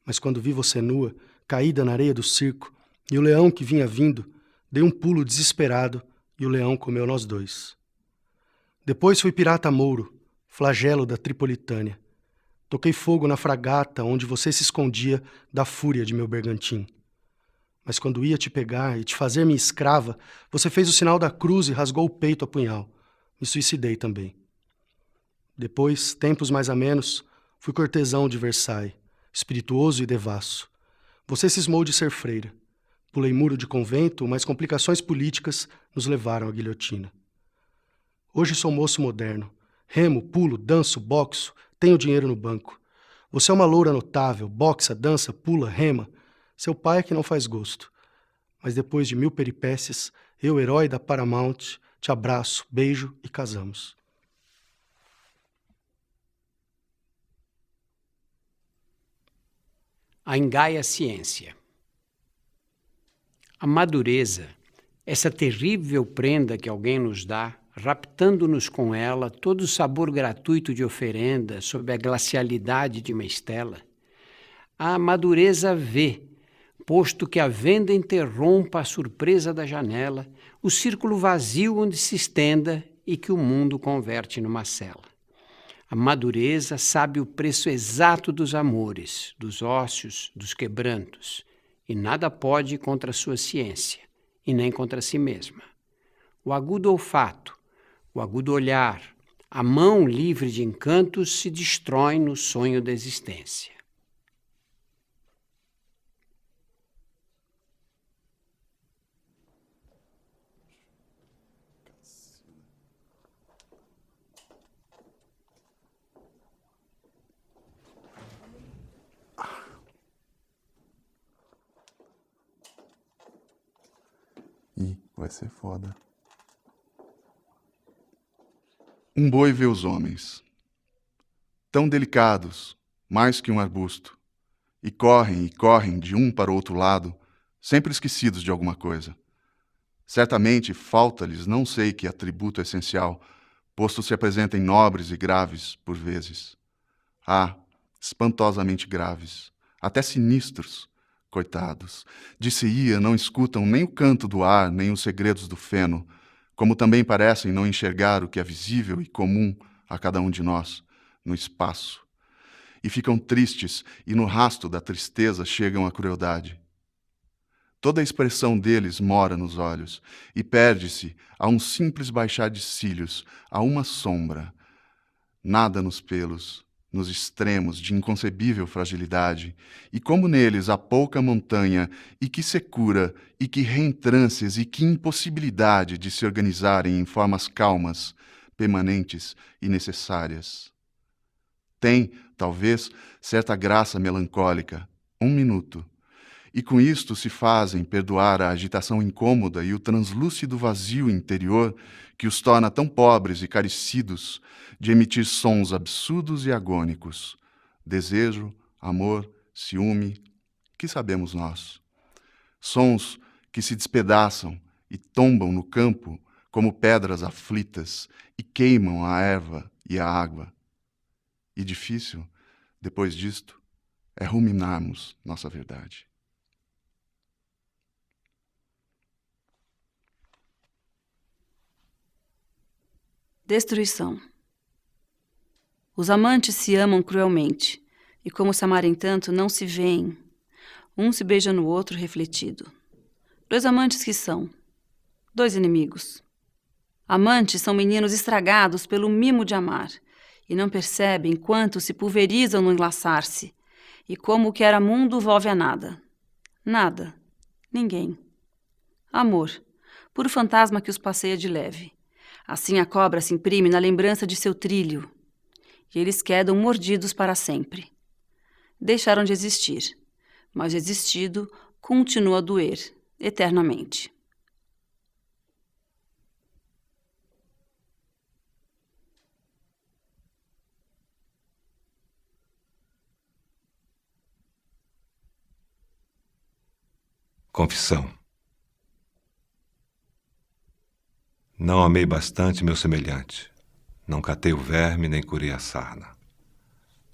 Speaker 23: Mas quando vi você nua, caída na areia do circo, e o leão que vinha vindo, dei um pulo desesperado e o leão comeu nós dois. Depois fui pirata mouro, flagelo da Tripolitânia. Toquei fogo na fragata onde você se escondia da fúria de meu bergantim. Mas quando ia te pegar e te fazer minha escrava, você fez o sinal da cruz e rasgou o peito a punhal. Me suicidei também. Depois, tempos mais amenos, fui cortesão de Versailles, espirituoso e devasso. Você cismou de ser freira. Pulei muro de convento, mas complicações políticas nos levaram à guilhotina. Hoje sou moço moderno. Remo, pulo, danço, boxo, tenho dinheiro no banco. Você é uma loura notável, boxa, dança, pula, rema. Seu pai é que não faz gosto. Mas depois de 1000 peripécias, eu, herói da Paramount, te abraço, beijo e casamos.
Speaker 7: A engaia ciência. A madureza, essa terrível prenda que alguém nos dá, raptando-nos com ela todo o sabor gratuito de oferenda sob a glacialidade de uma estela. A madureza vê, posto que a venda interrompa a surpresa da janela, o círculo vazio onde se estenda e que o mundo converte numa cela. A madureza sabe o preço exato dos amores, dos ócios, dos quebrantos, e nada pode contra a sua ciência, e nem contra si mesma. O agudo olfato, o agudo olhar, a mão livre de encantos se destrói no sonho da existência.
Speaker 8: Ih, vai ser foda. Um boi vê os homens, tão delicados, mais que um arbusto, e correm de um para o outro lado, sempre esquecidos de alguma coisa. Certamente falta-lhes não sei que atributo essencial, posto se apresentem nobres e graves por vezes. Ah, espantosamente graves, até sinistros, coitados. Disse-ia, não escutam nem o canto do ar, nem os segredos do feno, como também parecem não enxergar o que é visível e comum a cada um de nós, no espaço. E ficam tristes, e no rasto da tristeza chegam à crueldade. Toda a expressão deles mora nos olhos, e perde-se a um simples baixar de cílios, a uma sombra. Nada nos pelos, nos extremos de inconcebível fragilidade, e como neles há pouca montanha, e que secura, e que reentrâncias, e que impossibilidade de se organizarem em formas calmas, permanentes e necessárias. Tem, talvez, certa graça melancólica, 1 minuto, e com isto se fazem perdoar a agitação incômoda e o translúcido vazio interior que os torna tão pobres e carecidos de emitir sons absurdos e agônicos. Desejo, amor, ciúme, que sabemos nós? Sons que se despedaçam e tombam no campo como pedras aflitas e queimam a erva e a água. E difícil, depois disto, é ruminarmos nossa verdade.
Speaker 10: Destruição. Os amantes se amam cruelmente, e como se amarem tanto, não se veem. Um se beija no outro refletido. 2 amantes que são 2 inimigos. Amantes são meninos estragados pelo mimo de amar, e não percebem quanto se pulverizam no enlaçar-se, e como o que era mundo volve a nada. Nada. Ninguém. Amor, puro fantasma que os passeia de leve. Assim a cobra se imprime na lembrança de seu trilho, e eles quedam mordidos para sempre. Deixaram de existir, mas o existido continua a doer eternamente.
Speaker 11: Confissão. Não amei bastante meu semelhante. Não catei o verme nem curei a sarna.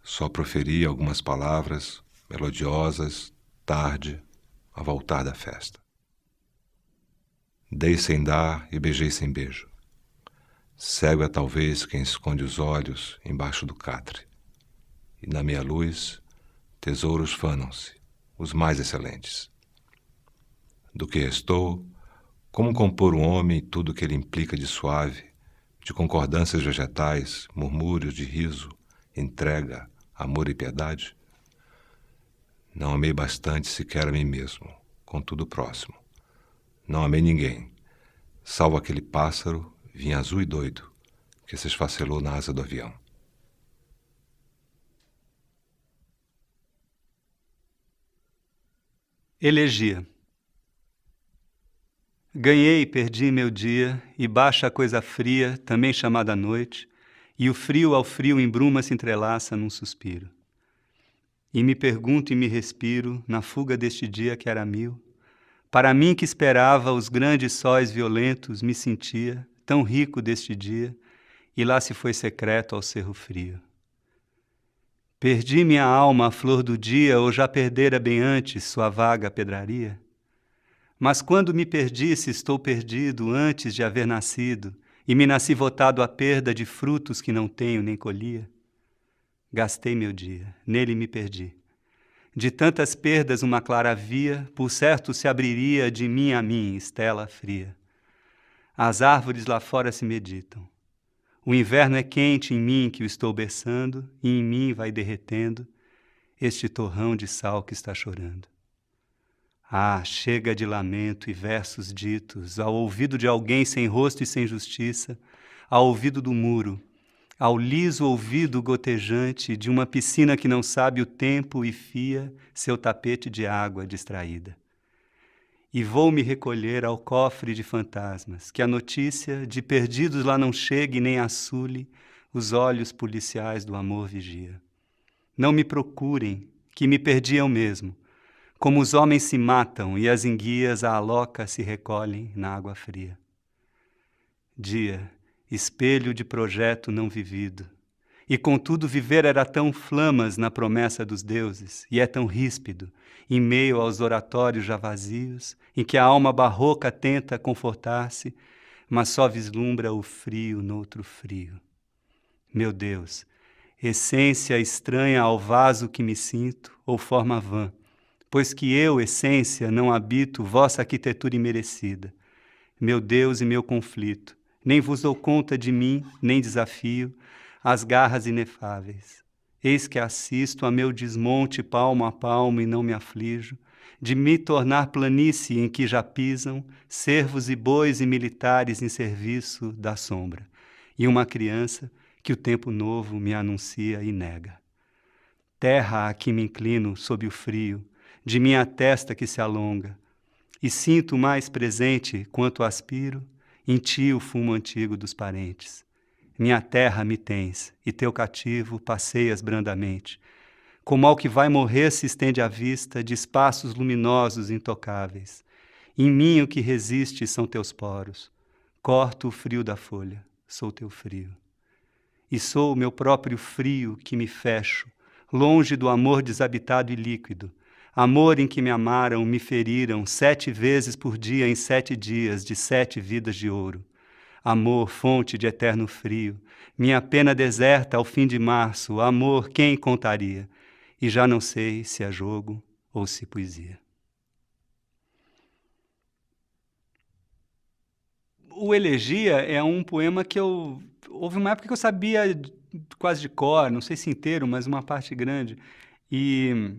Speaker 11: Só proferi algumas palavras melodiosas, tarde, a voltar da festa. Dei sem dar e beijei sem beijo. Cego é talvez quem esconde os olhos embaixo do catre. E na minha luz, tesouros fanam-se, os mais excelentes. Do que restou, como compor um homem e tudo que ele implica de suave, de concordâncias vegetais, murmúrios de riso, entrega, amor e piedade? Não amei bastante sequer a mim mesmo, contudo próximo. Não amei ninguém, salvo aquele pássaro, vinha azul e doido, que se esfacelou na asa do avião.
Speaker 12: Elegia. Ganhei e perdi meu dia, e baixa a coisa fria, também chamada noite, e o frio ao frio em bruma se entrelaça num suspiro. E me pergunto e me respiro, na fuga deste dia que era 1000, para mim que esperava os grandes sóis violentos, me sentia tão rico deste dia, e lá se foi secreto ao cerro frio. Perdi minha alma à flor do dia, ou já perdera bem antes sua vaga pedraria? Mas quando me perdi, se estou perdido antes de haver nascido, e me nasci votado à perda de frutos que não tenho nem colhia, gastei meu dia, nele me perdi. De tantas perdas uma clara via, por certo se abriria de mim a mim, estela fria. As árvores lá fora se meditam. O inverno é quente em mim que o estou berçando, e em mim vai derretendo este torrão de sal que está chorando. Ah, chega de lamento e versos ditos ao ouvido de alguém sem rosto e sem justiça, ao ouvido do muro, ao liso ouvido gotejante de uma piscina que não sabe o tempo e fia seu tapete de água distraída. E vou me recolher ao cofre de fantasmas, que a notícia de perdidos lá não chegue nem assule os olhos policiais do amor vigia. Não me procurem, que me perdi eu mesmo, como os homens se matam e as enguias à aloca se recolhem na água fria. Dia, espelho de projeto não vivido, e contudo viver era tão flamas na promessa dos deuses, e é tão ríspido, em meio aos oratórios já vazios, em que a alma barroca tenta confortar-se, mas só vislumbra o frio noutro frio. Meu Deus, essência estranha ao vaso que me sinto, ou forma vã, pois que eu, essência, não habito vossa arquitetura imerecida. Meu Deus e meu conflito, nem vos dou conta de mim, nem desafio as garras inefáveis. Eis que assisto a meu desmonte palmo a palmo e não me aflijo, de me tornar planície em que já pisam cervos e bois e militares em serviço da sombra, e uma criança que o tempo novo me anuncia e nega. Terra a que me inclino sob o frio, de minha testa que se alonga, e sinto mais presente, quanto aspiro, em ti o fumo antigo dos parentes. Minha terra me tens, e teu cativo passeias brandamente. Como ao que vai morrer se estende a vista de espaços luminosos intocáveis, Em mim o que resiste são teus poros. Corto o frio da folha, sou teu frio. E sou o meu próprio frio que me fecho, longe do amor desabitado e líquido. Amor em que me amaram, me feriram 7 vezes por dia em 7 dias de 7 vidas de ouro. Amor, fonte de eterno frio, minha pena deserta ao fim de março, amor, quem contaria? E já não sei se é jogo ou se poesia. O Elegia é um poema que houve uma época que eu sabia quase de cor, não sei se inteiro, mas uma parte grande. E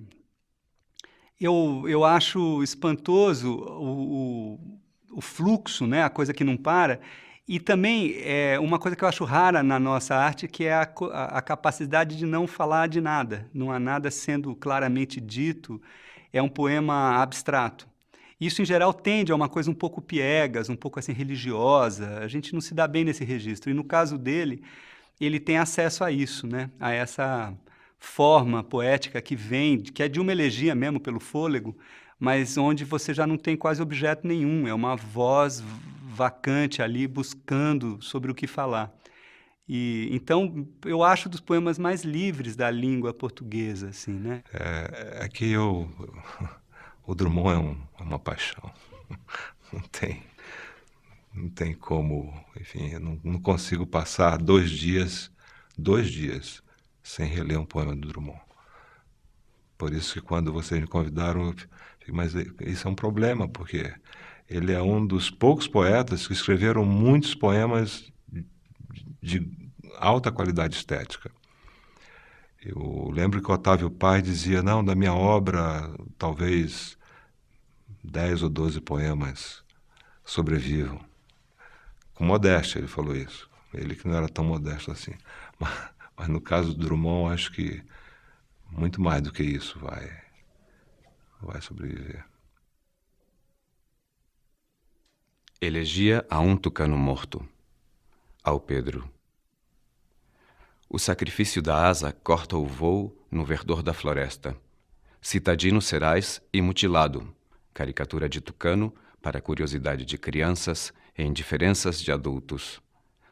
Speaker 12: eu acho espantoso o fluxo, né? A coisa que não para. E também uma coisa que eu acho rara na nossa arte, que é a capacidade de não falar de nada. Não há nada sendo claramente dito. É um poema abstrato. Isso, em geral, tende a uma coisa um pouco piegas, um pouco assim religiosa. A gente não se dá bem nesse registro. E no caso dele, ele tem acesso a isso, né? A essa forma poética que vem, que é de uma elegia mesmo, pelo fôlego, mas onde você já não tem quase objeto nenhum. É uma voz vacante ali, buscando sobre o que falar. E então, eu acho dos poemas mais livres da língua portuguesa, assim, né?
Speaker 11: É que o Drummond é uma paixão. Não tem como, enfim, eu não consigo passar 2 dias sem reler um poema do Drummond. Por isso que quando vocês me convidaram, eu fico, mas isso é um problema, porque ele é um dos poucos poetas que escreveram muitos poemas de alta qualidade estética. Eu lembro que o Otávio Paz dizia, não, da minha obra, talvez 10 ou 12 poemas sobrevivam. Com modéstia ele falou isso. Ele que não era tão modesto assim. Mas no caso do Drummond, acho que muito mais do que isso vai sobreviver.
Speaker 14: Elegia a um tucano morto. Ao Pedro. O sacrifício da asa corta o voo no verdor da floresta. Citadino serás e mutilado. Caricatura de tucano para curiosidade de crianças e indiferenças de adultos.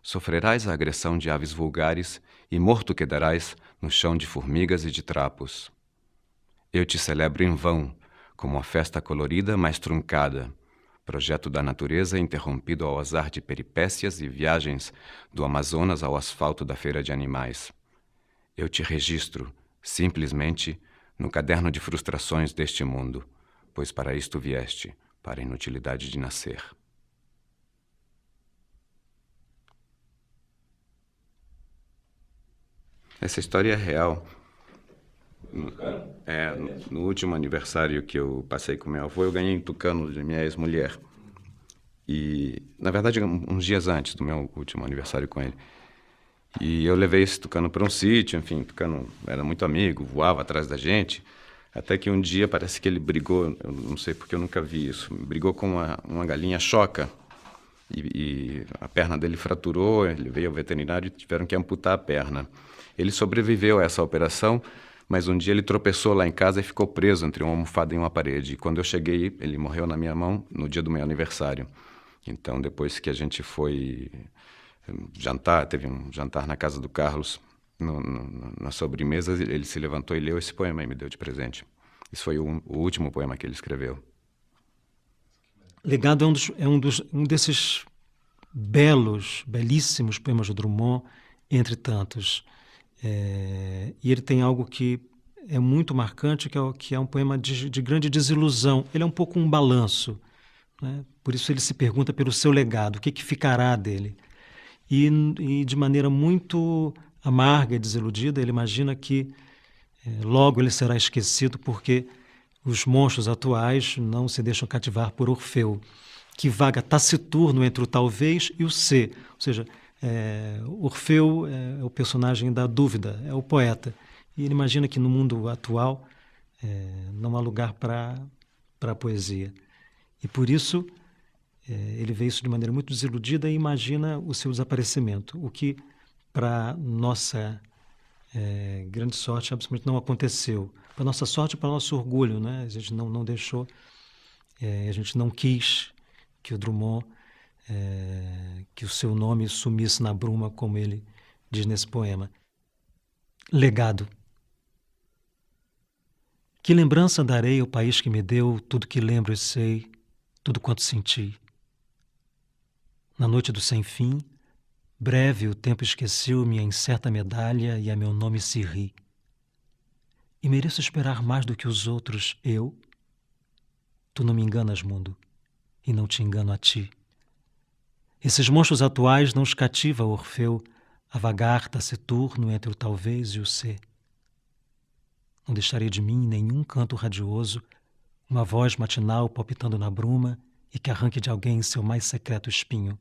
Speaker 14: Sofrerás a agressão de aves vulgares e morto quedarás no chão de formigas e de trapos. Eu te celebro em vão, como uma festa colorida mas truncada, projeto da natureza interrompido ao azar de peripécias e viagens do Amazonas ao asfalto da feira de animais. Eu te registro, simplesmente, no caderno de frustrações deste mundo, pois para isto vieste, para a inutilidade de nascer. Essa história é real. No último aniversário que eu passei com meu avô, eu ganhei um tucano de minha ex-mulher. E, na verdade, uns dias antes do meu último aniversário com ele. E eu levei esse tucano para um sítio, enfim, o tucano era muito amigo, voava atrás da gente. Até que um dia parece que ele brigou, eu não sei porque eu nunca vi isso, brigou com uma galinha choca. E a perna dele fraturou, ele veio ao veterinário e tiveram que amputar a perna. Ele sobreviveu a essa operação, mas um dia ele tropeçou lá em casa e ficou preso entre uma almofada e uma parede. E quando eu cheguei, ele morreu na minha mão no dia do meu aniversário. Então, depois que a gente foi jantar, teve um jantar na casa do Carlos, na sobremesa, ele se levantou e leu esse poema e me deu de presente. Isso foi o último poema que ele escreveu.
Speaker 15: Legado é um desses belíssimos poemas do Drummond, entre tantos. E ele tem algo que é muito marcante, que é um poema de grande desilusão. Ele é um pouco um balanço, né? Por isso ele se pergunta pelo seu legado, o que ficará dele. E de maneira muito amarga e desiludida, ele imagina que logo ele será esquecido porque os monstros atuais não se deixam cativar por Orfeu, que vaga taciturno entre o talvez e o se. Ou seja, Orfeu é o personagem da dúvida, é o poeta. E ele imagina que no mundo atual não há lugar para a poesia. E por isso ele vê isso de maneira muito desiludida e imagina o seu desaparecimento, o que, para nossa grande sorte, absolutamente não aconteceu. Para nossa sorte e para nosso orgulho, né? A gente não deixou A gente não quis que o Drummond, que o seu nome sumisse na bruma, como ele diz nesse poema. Legado. Que lembrança darei ao país que me deu tudo que lembro e sei, tudo quanto senti. Na noite do sem fim, breve o tempo esqueceu minha incerta medalha e a meu nome se ri. E mereço esperar mais do que os outros, eu? Tu não me enganas, mundo, e não te engano a ti. Esses monstros atuais não os cativa, Orfeu, a vagar taciturno entre o talvez e o ser. Não deixarei de mim nenhum canto radioso, uma voz matinal palpitando na bruma e que arranque de alguém seu mais secreto espinho.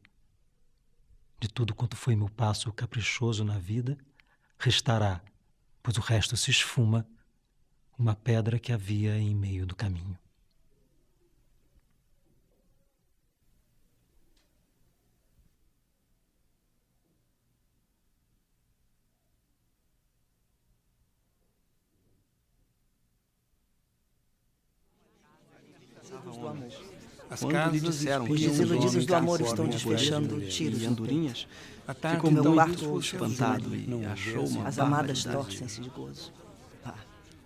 Speaker 15: De tudo quanto foi meu passo caprichoso na vida, restará, pois o resto se esfuma, uma pedra que havia em meio do caminho.
Speaker 3: As casas disseram que os desiludidos do amor estão desfechando tiros no peito. Ficou meu quarto espantado e achou as amadas torcem-se de gozo.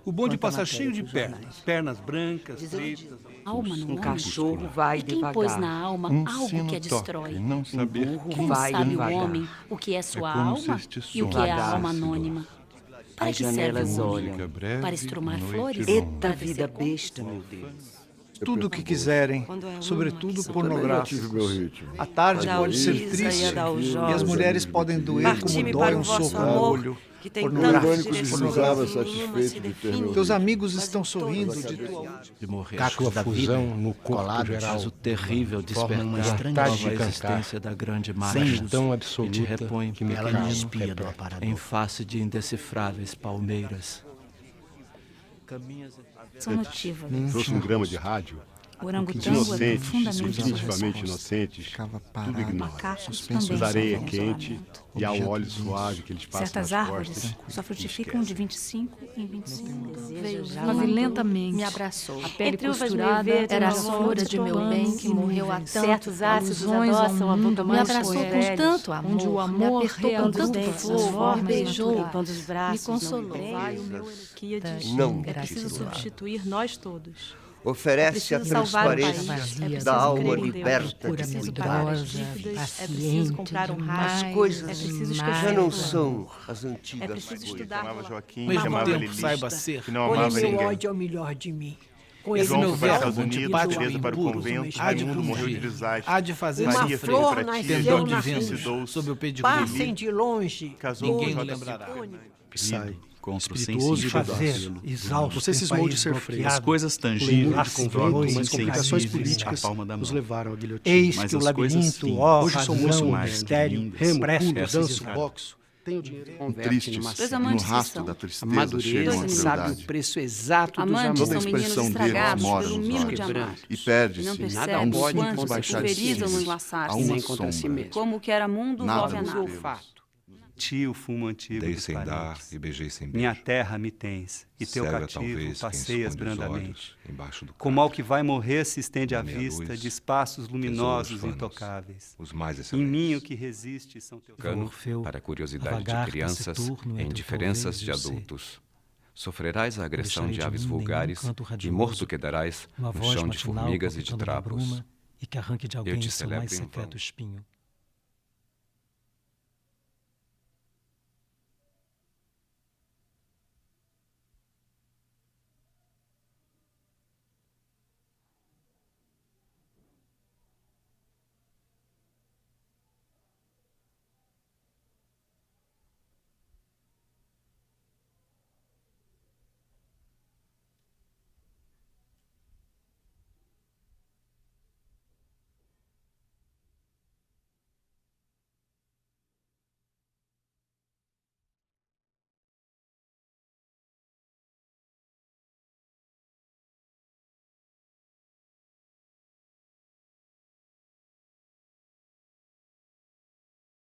Speaker 13: O bonde passa cheio de pernas, pernas brancas, pretas.
Speaker 16: Alma no
Speaker 13: Um
Speaker 16: homem?
Speaker 13: cachorro vai
Speaker 16: E quem
Speaker 13: devagar.
Speaker 16: pôs na alma algo que a destrói? Um burro vai sabe devagar. O homem o que é sua alma e o que é a alma anônima. Para
Speaker 17: As
Speaker 16: que serve
Speaker 17: janelas
Speaker 16: o
Speaker 17: olham.
Speaker 16: mundo? Para estrumar flores?
Speaker 17: Eita
Speaker 16: Para
Speaker 17: vida
Speaker 16: tecer
Speaker 17: besta, meu Deus.
Speaker 18: Tudo o que quiserem, sobretudo pornográficos. A tarde
Speaker 17: Da
Speaker 18: pode ser
Speaker 17: Luísa
Speaker 18: triste
Speaker 17: e a da Aljosa.
Speaker 18: e as mulheres podem doer como
Speaker 17: Partime
Speaker 18: dói
Speaker 17: para o
Speaker 18: um
Speaker 17: vosso
Speaker 18: soco no
Speaker 17: amor,
Speaker 18: olho.
Speaker 17: que tem
Speaker 18: Pornográficos
Speaker 17: tantas
Speaker 18: e
Speaker 17: direções,
Speaker 18: pornográficos.
Speaker 17: nenhuma se define.
Speaker 18: Teus amigos estão sorrindo de tua
Speaker 25: de morrer.
Speaker 18: Cacos
Speaker 25: da
Speaker 18: da
Speaker 25: fusão
Speaker 18: vida,
Speaker 25: no corpo
Speaker 18: colados,
Speaker 25: geral,
Speaker 18: faz o
Speaker 25: terrível despertar
Speaker 18: uma
Speaker 25: da
Speaker 18: estranha
Speaker 25: nova
Speaker 18: vontade de cantar,
Speaker 25: existência da grande
Speaker 18: sem
Speaker 25: marcha
Speaker 18: tão
Speaker 25: e
Speaker 18: absoluta
Speaker 25: te repõe
Speaker 18: que me
Speaker 25: pequenino
Speaker 18: despia do aparador.
Speaker 25: em face de indecifráveis palmeiras.
Speaker 16: São notívagas.
Speaker 26: Trouxe um grama de rádio.
Speaker 16: O orangotango é
Speaker 26: Inocentes,
Speaker 16: profundamente
Speaker 26: definitivamente
Speaker 16: resposta.
Speaker 26: inocentes, tudo ignora.
Speaker 16: Macacos
Speaker 26: Usa
Speaker 16: também
Speaker 26: areia
Speaker 16: sofrem
Speaker 26: quente
Speaker 16: isolamento.
Speaker 26: e ao óleo suave que eles passam
Speaker 16: Certas
Speaker 26: nas
Speaker 16: árvores
Speaker 26: costas.
Speaker 16: só frutificam de 25 em 25. Veio
Speaker 9: Suave lentamente.
Speaker 16: me abraçou.
Speaker 9: A pele
Speaker 16: Entre uvas
Speaker 9: costurada
Speaker 16: verdes,
Speaker 9: era a
Speaker 16: uma
Speaker 9: flor de meu bem que morreu há tanto.
Speaker 16: Certos ácidos
Speaker 9: Alusões ao
Speaker 16: adoçam a
Speaker 9: mundo
Speaker 16: boca
Speaker 9: me
Speaker 16: mais
Speaker 9: abraçou com
Speaker 16: velhos,
Speaker 9: tanto amor,
Speaker 16: onde o amor
Speaker 9: me apertou com
Speaker 16: readuce
Speaker 9: tanto
Speaker 16: as
Speaker 9: flor,
Speaker 16: formas
Speaker 9: me beijou,
Speaker 16: naturais. Quando os braços
Speaker 9: me consolou.
Speaker 16: não
Speaker 21: Meu Eliquíades,
Speaker 20: Não
Speaker 21: é preciso
Speaker 20: gratidão.
Speaker 21: substituir nós todos.
Speaker 20: Oferece
Speaker 21: É
Speaker 20: a
Speaker 21: preciso salvar o
Speaker 20: transparência
Speaker 21: país, é preciso
Speaker 20: da alma
Speaker 21: crer em Deus,
Speaker 20: liberta
Speaker 21: é
Speaker 20: de
Speaker 21: preciso
Speaker 20: cuidado.
Speaker 21: pagar as dívidas, é preciso comprar um rádio,
Speaker 20: As coisas
Speaker 21: é preciso
Speaker 20: já
Speaker 21: esquecer
Speaker 20: não
Speaker 21: o
Speaker 20: são as antigas
Speaker 21: é preciso
Speaker 20: coisas.
Speaker 21: estudar
Speaker 1: amava Joaquim,
Speaker 21: Mas
Speaker 1: que
Speaker 21: ao
Speaker 1: amava
Speaker 21: mesmo
Speaker 1: Lili,
Speaker 4: saiba ser.
Speaker 1: que não
Speaker 24: Olha,
Speaker 1: amava
Speaker 24: meu
Speaker 1: ninguém.
Speaker 24: ódio é o melhor de mim. Com
Speaker 1: João
Speaker 24: esse
Speaker 1: foi para os Estados
Speaker 24: verbo
Speaker 1: Unidos,
Speaker 24: de
Speaker 1: Teresa
Speaker 24: doar
Speaker 1: para o
Speaker 24: burros,
Speaker 1: convento,
Speaker 24: mas
Speaker 1: Raimundo
Speaker 24: de
Speaker 1: morreu de
Speaker 24: fugir.
Speaker 1: desastre.
Speaker 4: Há de fazer
Speaker 24: Uma
Speaker 1: Maria
Speaker 24: flor
Speaker 1: Freire
Speaker 24: nasceu
Speaker 1: Pratini,
Speaker 24: na
Speaker 1: suicidou-se.
Speaker 24: rua.
Speaker 4: sob o pedigree.
Speaker 24: Passem de longe.
Speaker 1: Casou
Speaker 4: Ninguém
Speaker 1: com
Speaker 4: o
Speaker 1: J.
Speaker 4: lembrará.
Speaker 18: Sai,
Speaker 5: Contra o
Speaker 18: espirituoso e
Speaker 5: sensível.
Speaker 18: fazer, exausto. Você cismou de ser freio.
Speaker 5: As coisas tangíveis se tornam
Speaker 18: mas complicações
Speaker 5: insensíveis
Speaker 18: políticas
Speaker 5: à palma da mão.
Speaker 18: nos levaram à guilhotina.
Speaker 24: Eis
Speaker 5: Mas
Speaker 24: que o
Speaker 5: as coisas
Speaker 24: labirinto,
Speaker 5: finas,
Speaker 24: ó,
Speaker 18: Hoje sou
Speaker 24: razão,
Speaker 18: moço mais
Speaker 24: mistério,
Speaker 18: lindas,
Speaker 24: remo,
Speaker 18: presto,
Speaker 5: essas
Speaker 18: danço,
Speaker 5: de
Speaker 18: boxo, tenho dinheiro.
Speaker 8: Tristes,
Speaker 16: Dois
Speaker 8: no
Speaker 16: amantes que
Speaker 8: rastro
Speaker 16: são.
Speaker 8: da tristeza
Speaker 17: Madureza
Speaker 8: chegam à
Speaker 17: sabe
Speaker 8: crueldade.
Speaker 17: o preço exato dos
Speaker 16: Amantes
Speaker 8: Toda a
Speaker 16: são meninos
Speaker 8: expressão deles
Speaker 16: estragados
Speaker 8: mora
Speaker 16: pelo
Speaker 8: nos
Speaker 16: mimo
Speaker 8: olhos
Speaker 16: de amar.
Speaker 8: e
Speaker 16: E não
Speaker 8: perde-se a
Speaker 16: percebem
Speaker 8: um
Speaker 16: o quanto
Speaker 8: simples
Speaker 16: se
Speaker 8: baixar de
Speaker 16: pulverizam no
Speaker 8: cílios,
Speaker 16: enlaçar-se.
Speaker 8: a
Speaker 17: E
Speaker 8: uma
Speaker 17: nem contra si
Speaker 8: sombra.
Speaker 17: mesmo.
Speaker 16: Como que era mundo,
Speaker 8: Nada
Speaker 16: volve a
Speaker 8: nos
Speaker 16: nada.
Speaker 8: olfato.
Speaker 12: Ti o fumo antigo
Speaker 11: Dei
Speaker 12: dos
Speaker 11: sem dar
Speaker 12: parentes.
Speaker 11: e beijei sem beijo.
Speaker 12: Minha terra me tens, e teu
Speaker 11: Cega,
Speaker 12: cativo
Speaker 11: talvez, quem
Speaker 12: passeias
Speaker 11: esconde os
Speaker 12: brandamente.
Speaker 11: olhos embaixo do
Speaker 12: Como ao que vai morrer se estende
Speaker 11: Na
Speaker 12: a
Speaker 11: minha
Speaker 12: vista
Speaker 11: luz,
Speaker 12: de espaços luminosos
Speaker 11: tesouros vanos,
Speaker 12: intocáveis.
Speaker 11: os mais
Speaker 12: Em
Speaker 11: excelentes.
Speaker 12: mim o que resiste são teus
Speaker 14: Cano,
Speaker 15: Orfeu,
Speaker 14: para a curiosidade
Speaker 15: a vagar
Speaker 14: de crianças,
Speaker 15: taciturno
Speaker 14: em
Speaker 15: entre o
Speaker 14: diferenças de
Speaker 15: talvez e o ser.
Speaker 14: adultos. Sofrerás a agressão de
Speaker 15: deixarei de
Speaker 14: aves
Speaker 15: mim nenhum
Speaker 14: vulgares
Speaker 15: canto
Speaker 14: e
Speaker 15: radioso,
Speaker 14: morto quedarás
Speaker 15: uma
Speaker 14: no
Speaker 15: voz
Speaker 14: chão de
Speaker 15: matinal
Speaker 14: formigas e de
Speaker 15: palpitando na
Speaker 14: trapos.
Speaker 15: bruma, e que arranque de
Speaker 14: Eu
Speaker 15: alguém
Speaker 14: te
Speaker 15: seu mais
Speaker 14: celebro em vão.
Speaker 15: secreto espinho.